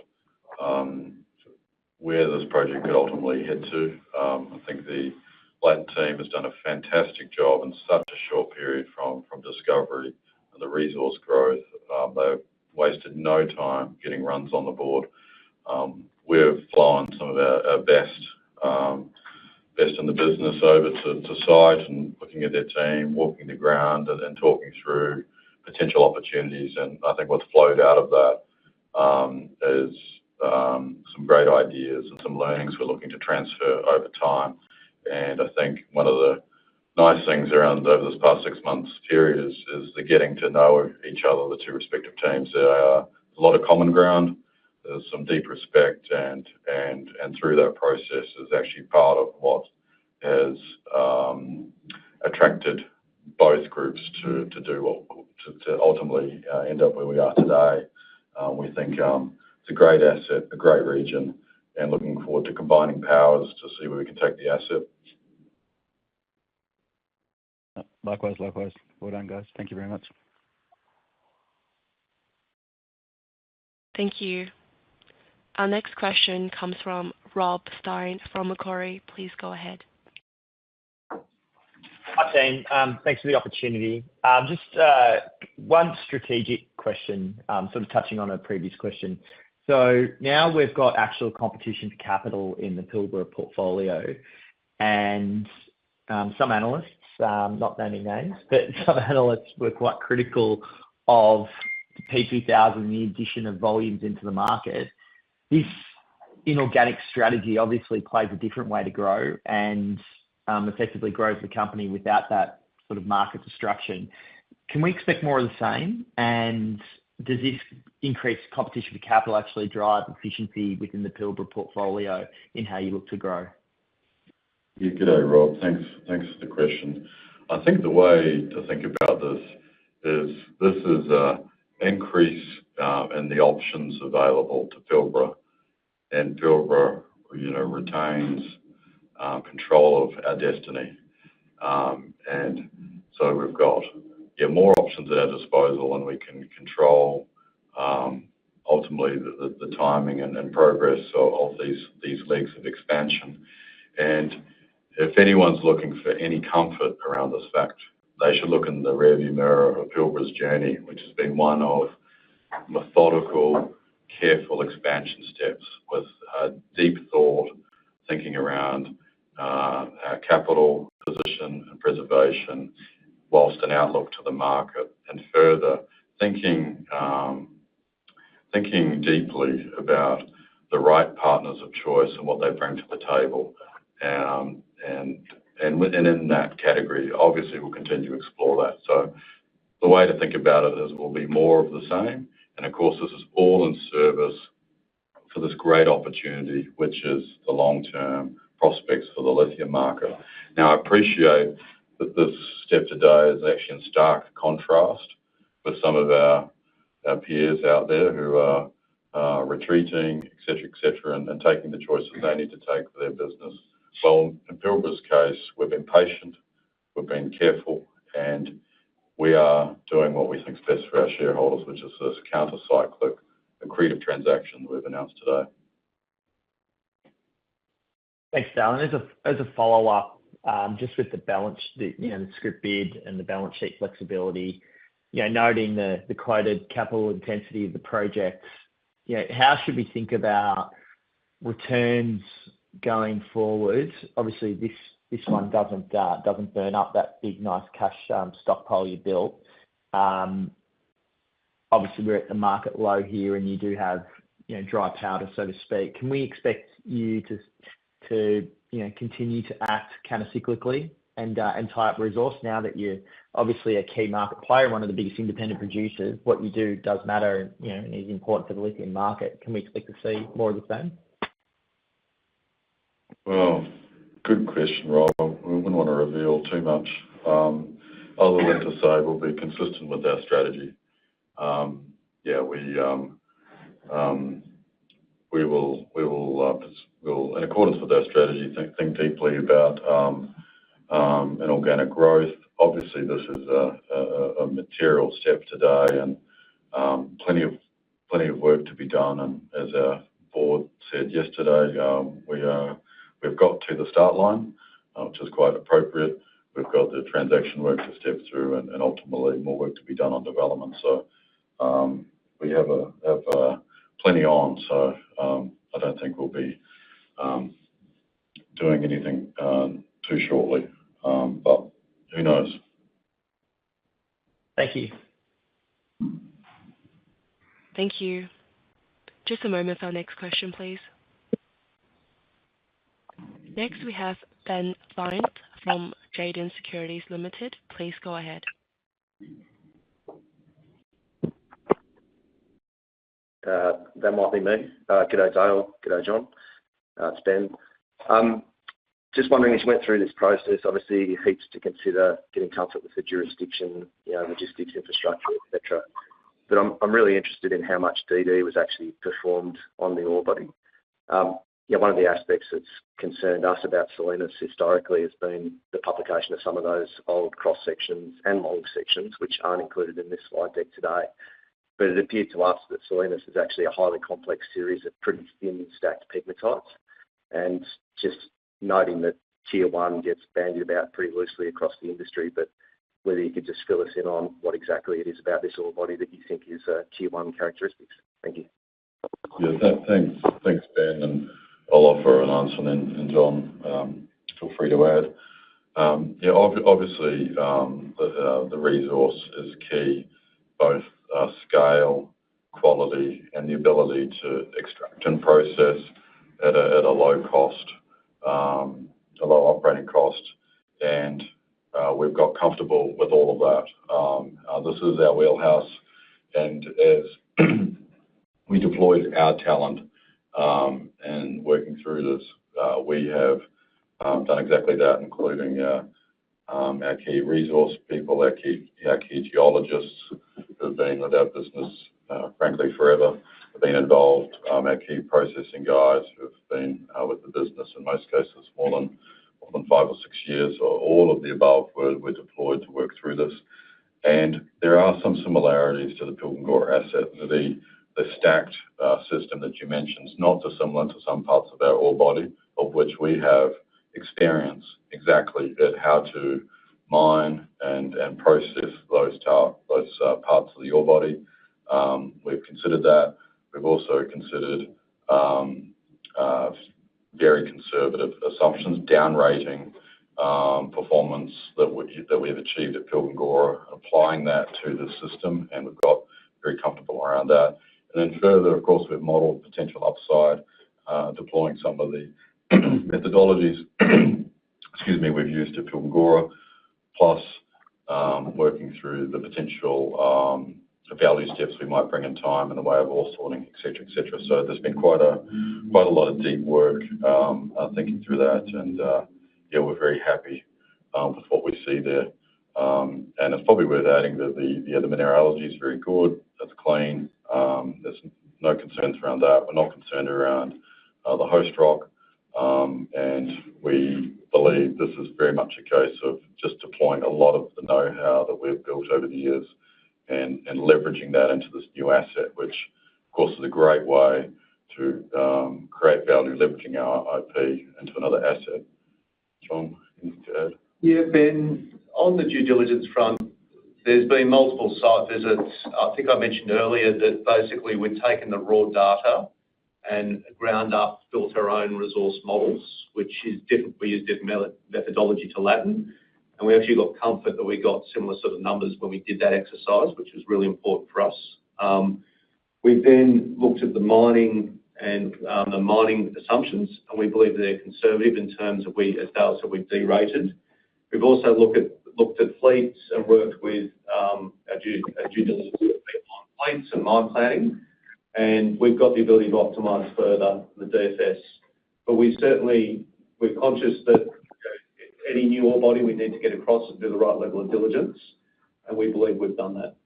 where this project could ultimately head to. I think the Latin team has done a fantastic job in such a short period from discovery and the resource growth. They've wasted no time getting runs on the board. We've flown some of our best in the business over to site and looking at their team, walking the ground and talking through potential opportunities. And I think what's flowed out of that is some great ideas and some learnings we're looking to transfer over time. And I think one of the nice things over this past 6 months period is the getting to know each other, the two respective teams. There are a lot of common ground. There's some deep respect, and through that process is actually part of what has attracted both groups to ultimately end up where we are today. We think it's a great asset, a great region, and looking forward to combining powers to see where we can take the asset. Likewise. Well done, guys. Thank you very much. Thank you. Our next question comes from Rob Stein from Macquarie. Please go ahead. Hi, team. Thanks for the opportunity. Just one strategic question, sort of touching on a previous question. So now we've got actual competition for capital in the Pilbara portfolio, and some analysts, not naming names, but some analysts were quite critical of the P2000 and the addition of volumes into the market. This inorganic strategy obviously plays a different way to grow and effectively grows the company without that sort of market destruction. Can we expect more of the same? And does this increased competition for capital actually drive efficiency within the Pilbara portfolio in how you look to grow? Yeah, g'day, Rob. Thanks for the question. I think the way to think about this is an increase in the options available to Pilbara, and Pilbara, retains control of our destiny. And so we've got more options at our disposal, and we can control ultimately the timing and progress of these legs of expansion. And if anyone's looking for any comfort around this fact, they should look in the rearview mirror of Pilbara's journey, which has been one of methodical, careful expansion steps with deep thought, thinking around our capital position, information whilst an outlook to the market, and further thinking deeply about the right partners of choice and what they bring to the table. And within that category, obviously, we'll continue to explore that. So the way to think about it is will be more of the same. And of course, this is all in service for this great opportunity, which is the long-term prospects for the lithium market. Now, I appreciate that this step today is actually in stark contrast with some of our peers out there who are retreating, et cetera, and taking the choices they need to take for their business. Well, in Pilbara's case, we've been patient, we've been careful, and we are doing what we think is best for our shareholders, which is this counter-cyclic, accretive transaction that we've announced today. Thanks, Dalen. As a follow-up, just with the balance, the scrip bid and the balance sheet flexibility, noting the quoted capital intensity of the projects, how should we think about returns going forward? Obviously, this one doesn't burn up that big, nice cash stockpile you built. Obviously, we're at the market low here, and you do have dry powder, so to speak. Can we expect you to continue to act counter-cyclically and tie up resource now that you're obviously a key market player, one of the biggest independent producers? What you do does matter, and is important for the lithium market. Can we expect to see more of the same? Well, good question, Rob. We wouldn't want to reveal too much, other than to say we'll be consistent with our strategy. We'll, in accordance with our strategy, think deeply about an organic growth. Obviously, this is a material step today, and plenty of work to be done. And as our board said yesterday, we've got to the start line, which is quite appropriate. We've got the transaction work to step through, and ultimately more work to be done on development. So we have plenty on. So I don't think we'll be doing anything too shortly, but who knows? Thank you. Thank you. Just a moment for our next question, please. Next, we have Ben Lyons from Jarden Securities Limited. Please go ahead. That might be me. G'day, Dale. G'day, John. It's Ben. Just wondering, as you went through this process, obviously heaps to consider, getting comfort with the jurisdiction, logistics, infrastructure, etc. But I'm really interested in how much DD was actually performed on the ore body. One of the aspects that's concerned us about Salinas historically has been the publication of some of those old cross sections and long sections, which aren't included in this slide deck today. But it appeared to us that Salinas is actually a highly complex series of pretty thin stacked pegmatites. And just noting that Tier 1 gets bandied about pretty loosely across the industry, but whether you could just fill us in on what exactly it is about this ore body that you think is Tier 1 characteristics. Thank you. Yeah, thanks, Ben. And I'll offer an answer, and John, feel free to add. Obviously, the resource is key, both scale, quality, and the ability to extract and process at a low cost, a low operating cost, and we've got comfortable with all of that. This is our wheelhouse, and as we deployed our talent and working through this, we have done exactly that, including our key resource people, our key geologists who've been with our business, frankly, forever, have been involved, our key processing guys who've been with the business in most cases more than 5 or 6 years. All of the above were deployed to work through this. And there are some similarities to the Pilgangoora asset. The stacked system that you mentioned is not dissimilar to some parts of our ore body, of which we have experience exactly at how to mine and process those parts of the ore body. We've considered that. We've also considered very conservative assumptions, down rating performance that we've achieved at Pilgangoora, applying that to the system, and we've got very comfortable around that. And then further, of course, we've modelled potential upside, deploying some of the methodologies we've used at Pilgangoora, plus working through the potential value steps we might bring in time in the way of ore sorting, et cetera, et cetera. So there's been quite a lot of deep work thinking through that, and we're very happy with what we see there. And it's probably worth adding that the mineralogy is very good. It's clean. There's no concerns around that. We're not concerned around the host rock, and we believe this is very much a case of just deploying a lot of the know-how that we've built over the years and leveraging that into this new asset, which, of course, is a great way to create value, leveraging our IP into another asset. John, anything to add? Yeah, Ben, on the due diligence front, there's been multiple site visits. I think I mentioned earlier that basically we've taken the raw data and ground up, built our own resource models, which is different. We use different methodology to Latin, and we actually got comfort that we got similar sort of numbers when we did that exercise, which was really important for us. We then looked at the mining and the mining assumptions, and we believe they're conservative in terms of as Dale said, we've derated. We've also looked at fleets and worked with our due diligence on fleets and mine planning, and we've got the ability to optimise further the DFS. But we're conscious that any new ore body we need to get across and do the right level of diligence, and we believe we've done that.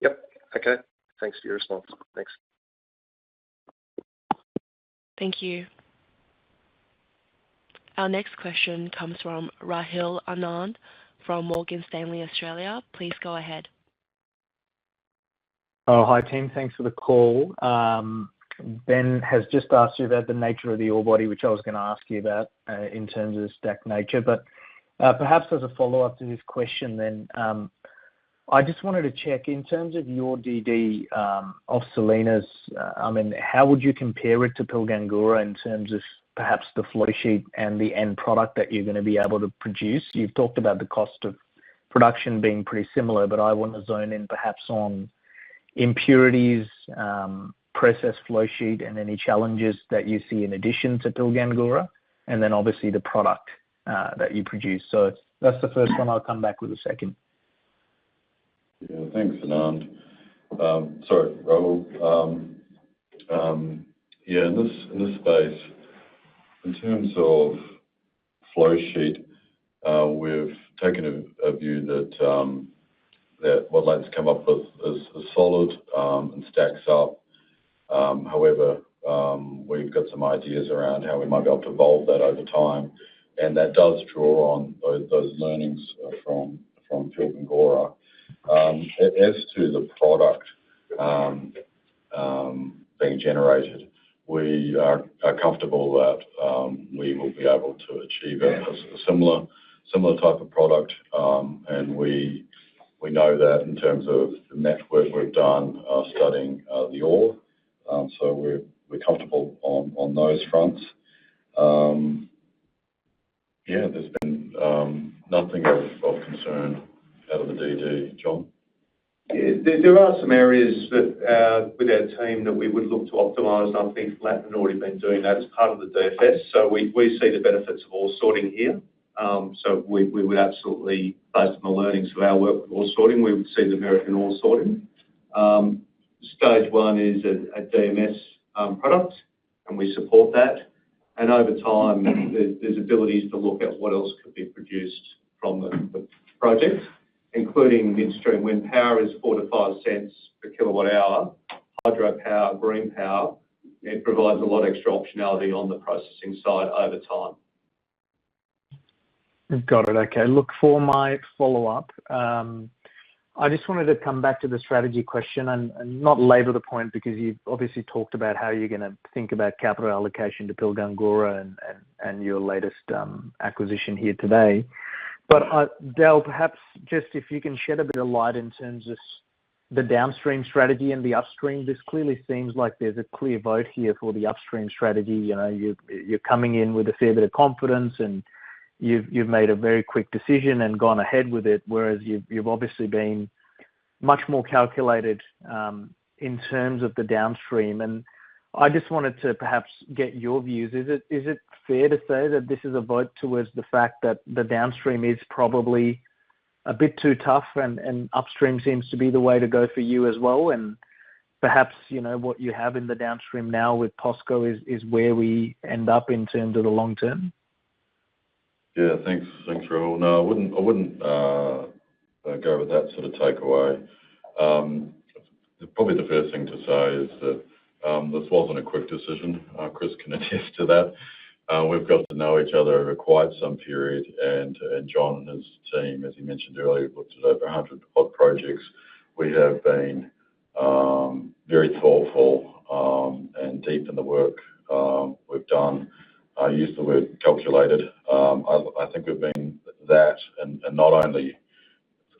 Yep. Okay. Thanks for your response. Thanks. Thank you. Our next question comes from Rahil Anand from Morgan Stanley, Australia. Please go ahead. Oh, hi, team. Thanks for the call. Ben has just asked you about the nature of the ore body, which I was going to ask you about in terms of stack nature. But perhaps as a follow-up to this question then, I just wanted to check, in terms of your DD of Salinas, I mean, how would you compare it to Pilgangoora in terms of perhaps the flow sheet and the end product that you're going to be able to produce? You've talked about the cost of production being pretty similar, but I want to zone in perhaps on impurities, process flow sheet, and any challenges that you see in addition to Pilgangoora, and then obviously the product that you produce. So that's the first one. I'll come back with a second. Yeah, thanks, Anand. Sorry, Rahul. In this space, in terms of flow sheet, we've taken a view that what Lane's come up with is solid and stacks up. However, we've got some ideas around how we might be able to evolve that over time, and that does draw on those learnings from Pilgangoora. As to the product being generated, we are comfortable that we will be able to achieve a similar type of product, and we know that in terms of the network we've done studying the ore, so we're comfortable on those fronts. There's been nothing of concern out of the DD, John. Yeah, there are some areas that with our team that we would look to optimise. I think Latin had already been doing that as part of the DFS, so we see the benefits of ore sorting here. So we would absolutely, based on the learnings of our work with ore sorting, we would see the merit in ore sorting. Stage one is a DMS product, and we support that. And over time, there's abilities to look at what else could be produced from the project, including midstream wind power is 4 to 5 cents per kilowatt hour, hydropower, green power. It provides a lot of extra optionality on the processing side over time. Got it. Okay. Look, for my follow-up, I just wanted to come back to the strategy question and not labour the point, because you've obviously talked about how you're going to think about capital allocation to Pilgangoora and your latest acquisition here today. But Dale, perhaps just if you can shed a bit of light in terms of the downstream strategy and the upstream? This clearly seems like there's a clear vote here for the upstream strategy. You're coming in with a fair bit of confidence, and you've made a very quick decision and gone ahead with it, whereas you've obviously been much more calculated in terms of the downstream. And I just wanted to perhaps get your views. Is it fair to say that this is a vote towards the fact that the downstream is probably a bit too tough, and upstream seems to be the way to go for you as well? And perhaps, what you have in the downstream now with POSCO is where we end up in terms of the long term? Yeah, thanks, Rahul. No, I wouldn't go with that sort of takeaway. Probably the first thing to say is that this wasn't a quick decision. Chris can attest to that. We've got to know each other over quite some period, and John and his team, as he mentioned earlier, looked at over 100 odd projects. We have been very thoughtful and deep in the work we've done. I use the word calculated. I think we've been that, and not only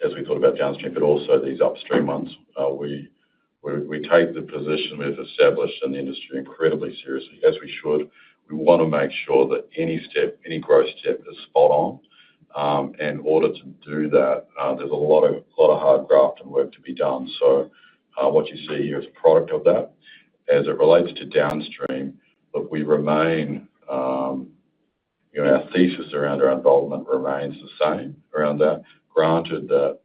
as we thought about downstream, but also these upstream ones. We take the position we've established in the industry incredibly seriously, as we should. We want to make sure that any growth step is spot on. In order to do that, there's a lot of hard graft and work to be done. So what you see here is a product of that. As it relates to downstream, look, we remain, our thesis around our involvement remains the same around that. Granted that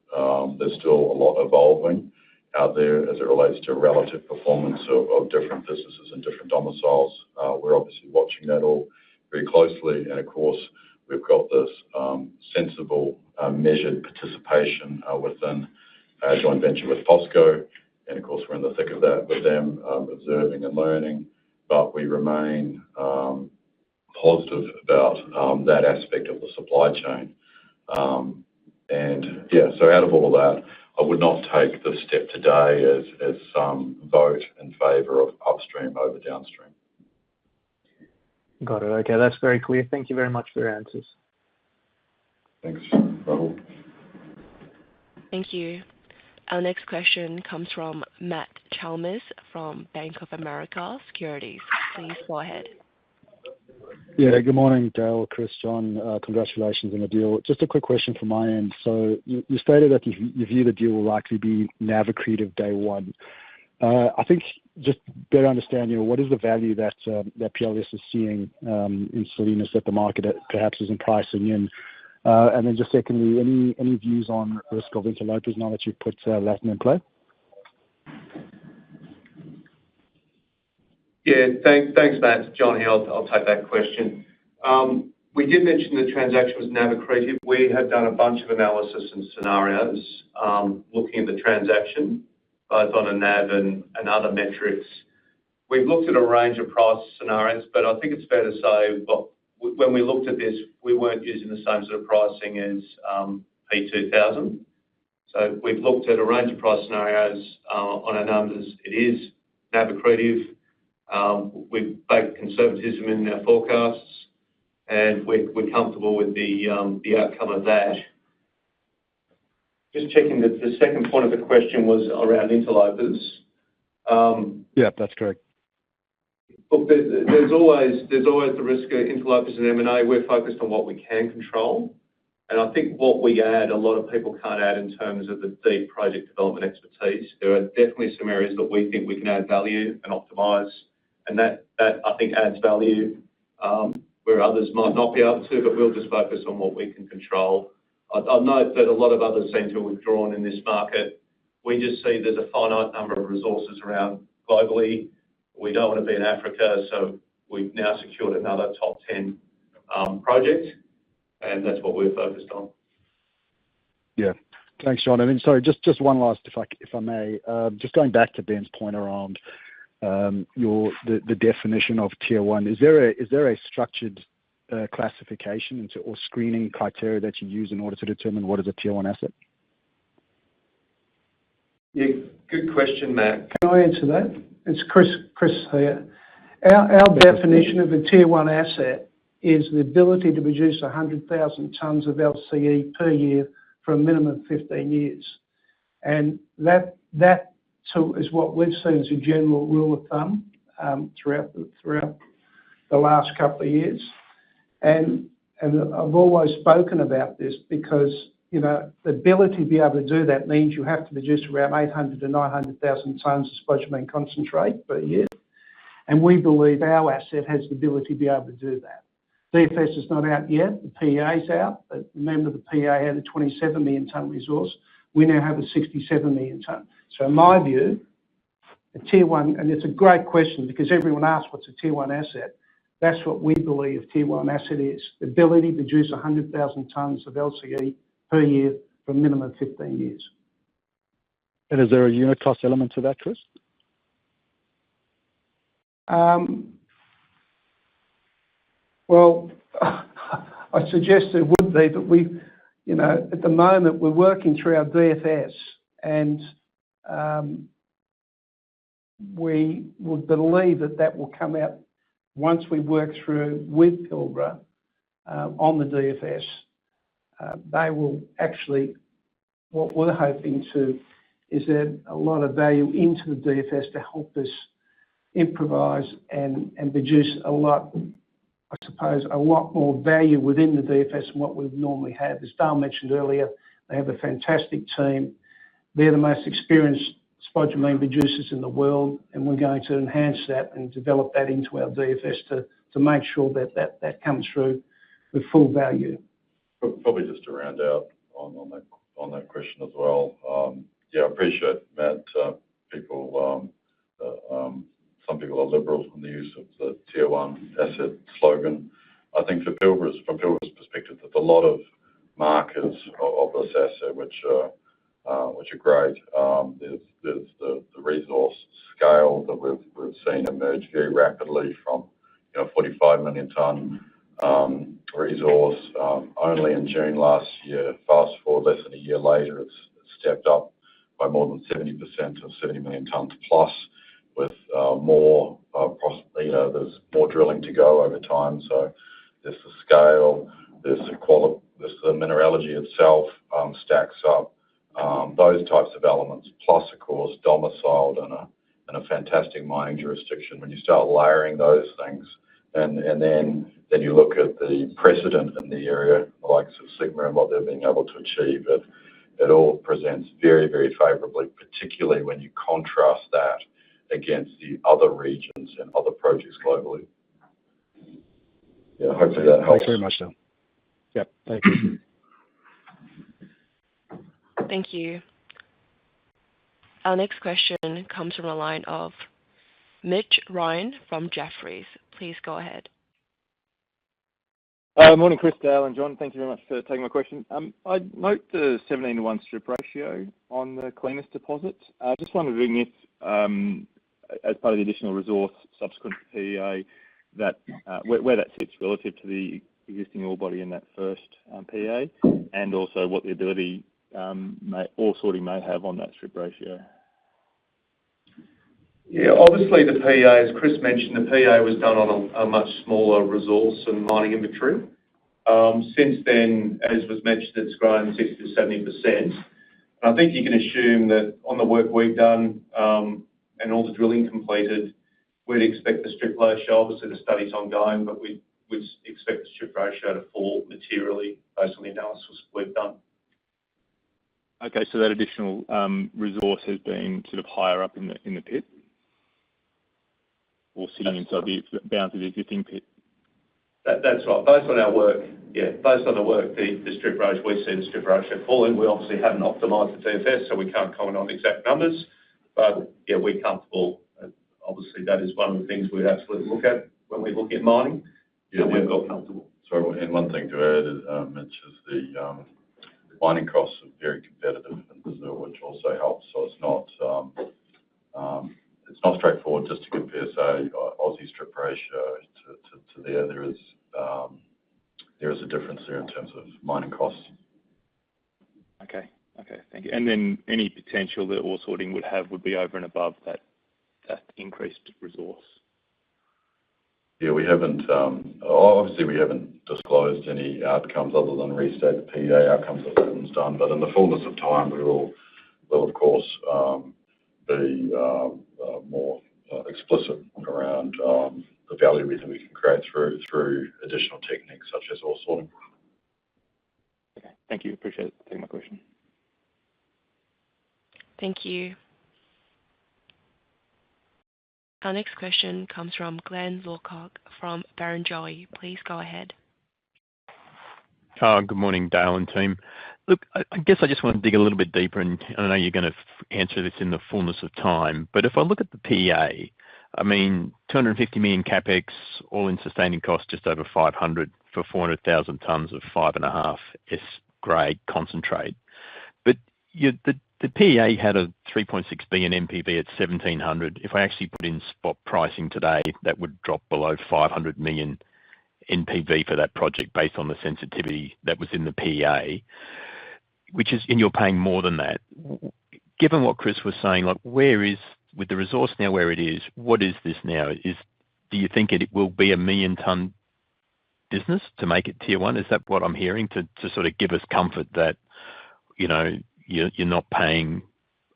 there's still a lot evolving out there as it relates to relative performance of different businesses and different domiciles. We're obviously watching that all very closely. And of course, we've got this sensible, measured participation within our joint venture with POSCO. And of course, we're in the thick of that with them, observing and learning. But we remain positive about that aspect of the supply chain. So out of all of that, I would not take the step today as some vote in favour of upstream over downstream. Got it. Okay, that's very clear. Thank you very much for your answers. Thanks, Rahul. Thank you. Our next question comes from Matt Chalmers from Bank of America Securities. Please go ahead. Yeah, good morning, Dale, Chris, John. Congratulations on the deal. Just a quick question from my end. So you stated that you view the deal will likely be NAV accretive day one. I think just better understand, what is the value that PLS is seeing in Salinas that the market perhaps isn't pricing in? And then just secondly, any views on risk of interlopers now that you've put Latin in play? Yeah, thanks, Matt. John here. I'll take that question. We did mention the transaction was NAV accretive. We have done a bunch of analysis and scenarios looking at the transaction, both on a NAV and other metrics. We've looked at a range of price scenarios, but I think it's fair to say, when we looked at this, we weren't using the same sort of pricing as P2000. So we've looked at a range of price scenarios on our numbers. It is NAV accretive. We've baked conservatism in our forecasts, and we're comfortable with the outcome of that. Just checking that the second point of the question was around interlopers. Yeah, that's correct. Look, there's always the risk of interlopers in M&A. We're focused on what we can control. And I think what we add, a lot of people can't add in terms of the deep project development expertise. There are definitely some areas that we think we can add value and optimise. And that I think adds value where others might not be able to, but we'll just focus on what we can control. I'll note that a lot of others seem to have withdrawn in this market. We just see there's a finite number of resources around globally. We don't want to be in Africa, so we've now secured another top 10 project, and that's what we're focused on. Yeah. Thanks, John. And then, sorry, just one last, if I may. Just going back to Ben's point around the definition of tier one. Is there a structured classification or screening criteria that you use in order to determine what is a tier one asset? Yeah, good question, Matt. Can I answer that? It's Chris here. Our definition of a tier one asset is the ability to produce 100,000 tonnes of LCE per year for a minimum of 15 years. And that that is what we've seen as a general rule of thumb throughout the last couple of years. And I've always spoken about this because, the ability to be able to do that means you have to produce around 800 to 900,000 tonnes of spodumene concentrate per year. And we believe our asset has the ability to be able to do that. DFS is not out yet. The PEA is out. But remember, the PEA had a 27 million tonne resource. We now have a 67 million tonne. So in my view, a tier one, and it's a great question because everyone asks what's a tier one asset. That's what we believe a tier one asset is. The ability to produce 100,000 tonnes of LCE per year for a minimum of 15 years. And is there a unit cost element to that, Chris? Well, I suggest there would be, but we, at the moment we're working through our DFS, and we would believe that will come out once we work through with Pilbara on the DFS. They will actually, what we're hoping to is add a lot of value into the DFS to help us improvise and produce a lot more value within the DFS than what we would normally have. As Dale mentioned earlier, they have a fantastic team. They're the most experienced spodumene producers in the world, and we're going to enhance that and develop that into our DFS to make sure that comes through with full value. Probably just to round out on that question as well. I appreciate, Matt, some people are liberal in the use of the tier one asset slogan. I think from Pilbara's perspective, there's a lot of markers of this asset which are great. There's the resource scale that we've seen emerge very rapidly from 45 million tonne resource only in June last year. Fast forward less than a year later, it's stepped up by more than 70% to 70 million tonnes plus, with more there's more drilling to go over time. So there's the scale, there's the quality, there's the mineralogy itself stacks up. Those types of elements, plus of course domiciled in a fantastic mining jurisdiction. When you start layering those things, and then you look at the precedent in the area, the likes of Sigma and what they've been able to achieve, it all presents very, very favourably, particularly when you contrast that against the other regions and other projects globally. Yeah, hopefully that helps. Thanks very much, Dale. Yep, thank you. Thank you. Our next question comes from the line of Mitch Ryan from Jefferies. Please go ahead. Morning, Chris, Dale and John. Thank you very much for taking my question. I note the 17:1 strip ratio on the cleanest deposits. Just wondering if, as part of the additional resource subsequent to PEA, that where that sits relative to the existing ore body in that first PEA, and also what the ability ore sorting may have on that strip ratio. Yeah, obviously the PEA, as Chris mentioned, the PEA was done on a much smaller resource and mining inventory. Since then, as was mentioned, it's grown 60 to 70%. I think you can assume that on the work we've done and all the drilling completed, we'd expect the strip ratio, obviously the study's ongoing, but we'd expect the strip ratio to fall materially based on the analysis we've done. Okay, so that additional resource has been sort of higher up in the pit, or sitting inside the bounds of the existing pit? That's right. Based on our work, based on the work, the strip ratio, we see the strip ratio falling. We obviously haven't optimised the DFS, so we can't comment on the exact numbers. But yeah, we're comfortable. Obviously, that is one of the things we'd absolutely look at when we look at mining. Yeah, we've got comfortable. So, and one thing to add is, Mitch, is the mining costs are very competitive in Brazil, which also helps. So it's not straightforward just to compare, say, Aussie strip ratio to there. There is a difference there in terms of mining costs. Okay, thank you. And then any potential that ore sorting would be over and above that increased resource? Yeah, we haven't, obviously we haven't disclosed any outcomes other than restate the PEA outcomes that Lytton's done, but in the fullness of time we will of course be more explicit around the value we think we can create through additional techniques such as ore sorting. Okay. Thank you. Appreciate taking my question. Thank you. Our next question comes from Glenn Lawcock from Barrenjoey. Please go ahead. Good morning, Dale and team. Look, I guess I just want to dig a little bit deeper, and I know you're going to answer this in the fullness of time, but if I look at the PEA, I mean, 250 million CapEx, all-in sustaining costs just over 500 for 400,000 tonnes of 5.5 S grade concentrate. But the PEA had a 3.6 billion NPV at 1,700. If I actually put in spot pricing today, that would drop below 500 million NPV for that project based on the sensitivity that was in the PEA, which is, and you're paying more than that. Given what Chris was saying, like, where is, with the resource now where it is, what is this now? Do you think it will be a 1 million tonne business to make it tier one? Is that what I'm hearing, to sort of give us comfort that, you know, you're not paying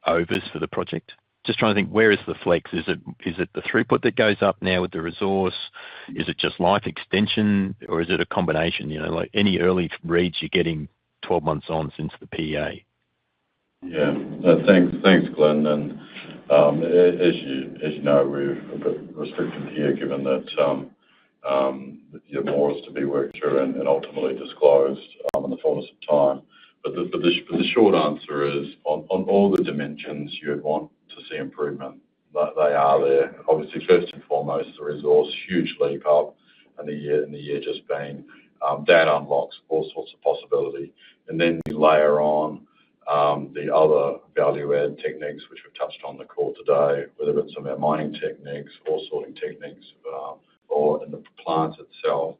overs for the project? Just trying to think, where is the flex? Is it the throughput that goes up now with the resource? Is it just life extension, or is it a combination? You know, like any early reads you're getting 12 months on since the PEA. Yeah. Thanks, Glenn. And as you know, we're a bit restricted here, given that more is to be worked through and ultimately disclosed in the fullness of time. But the short answer is, on all the dimensions you'd want to see improvement, they are there. Obviously, first and foremost, the resource, huge leap up in the year just been. That unlocks all sorts of possibility. And then you layer on the other value-add techniques, which we've touched on the call today, whether it's some of our mining techniques, ore sorting techniques, or in the plant itself.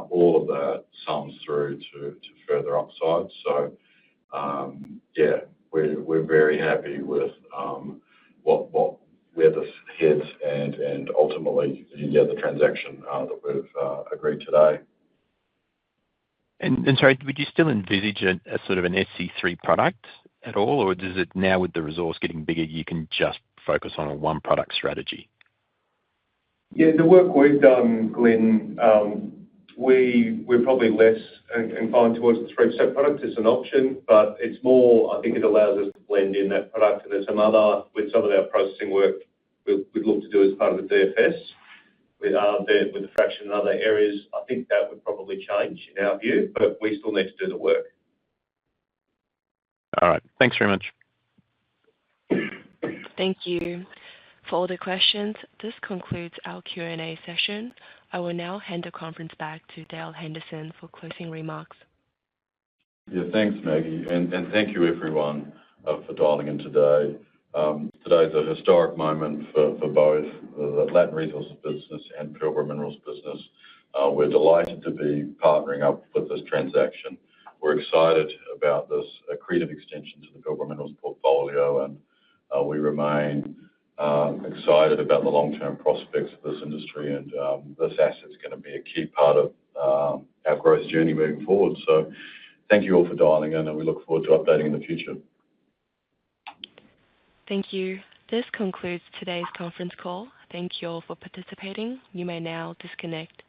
All of that sums through to further upside. So, yeah, we're very happy with where this heads and ultimately, the transaction that we've agreed today. And sorry, would you still envisage a sort of an SC3 product at all, or does it now, with the resource getting bigger, you can just focus on a one product strategy? Yeah, the work we've done, Glenn, we're probably less inclined towards the 3% product as an option, but it's more, I think it allows us to blend in that product. And there's some of our processing work we'd look to do as part of the DFS with the fraction in other areas. I think that would probably change in our view, but we still need to do the work. All right. Thanks very much. Thank you for all the questions. This concludes our Q&A session. I will now hand the conference back to Dale Henderson for closing remarks. Yeah, thanks, Maggie. And thank you, everyone, for dialing in today. Today's a historic moment for both the Latin Resources business and Pilbara Minerals business. We're delighted to be partnering up with this transaction. We're excited about this accretive extension to the Pilbara Minerals portfolio, and we remain excited about the long-term prospects of this industry, and this asset's going to be a key part of our growth journey moving forward. So thank you all for dialing in, and we look forward to updating in the future. Thank you. This concludes today's conference call. Thank you all for participating. You may now disconnect.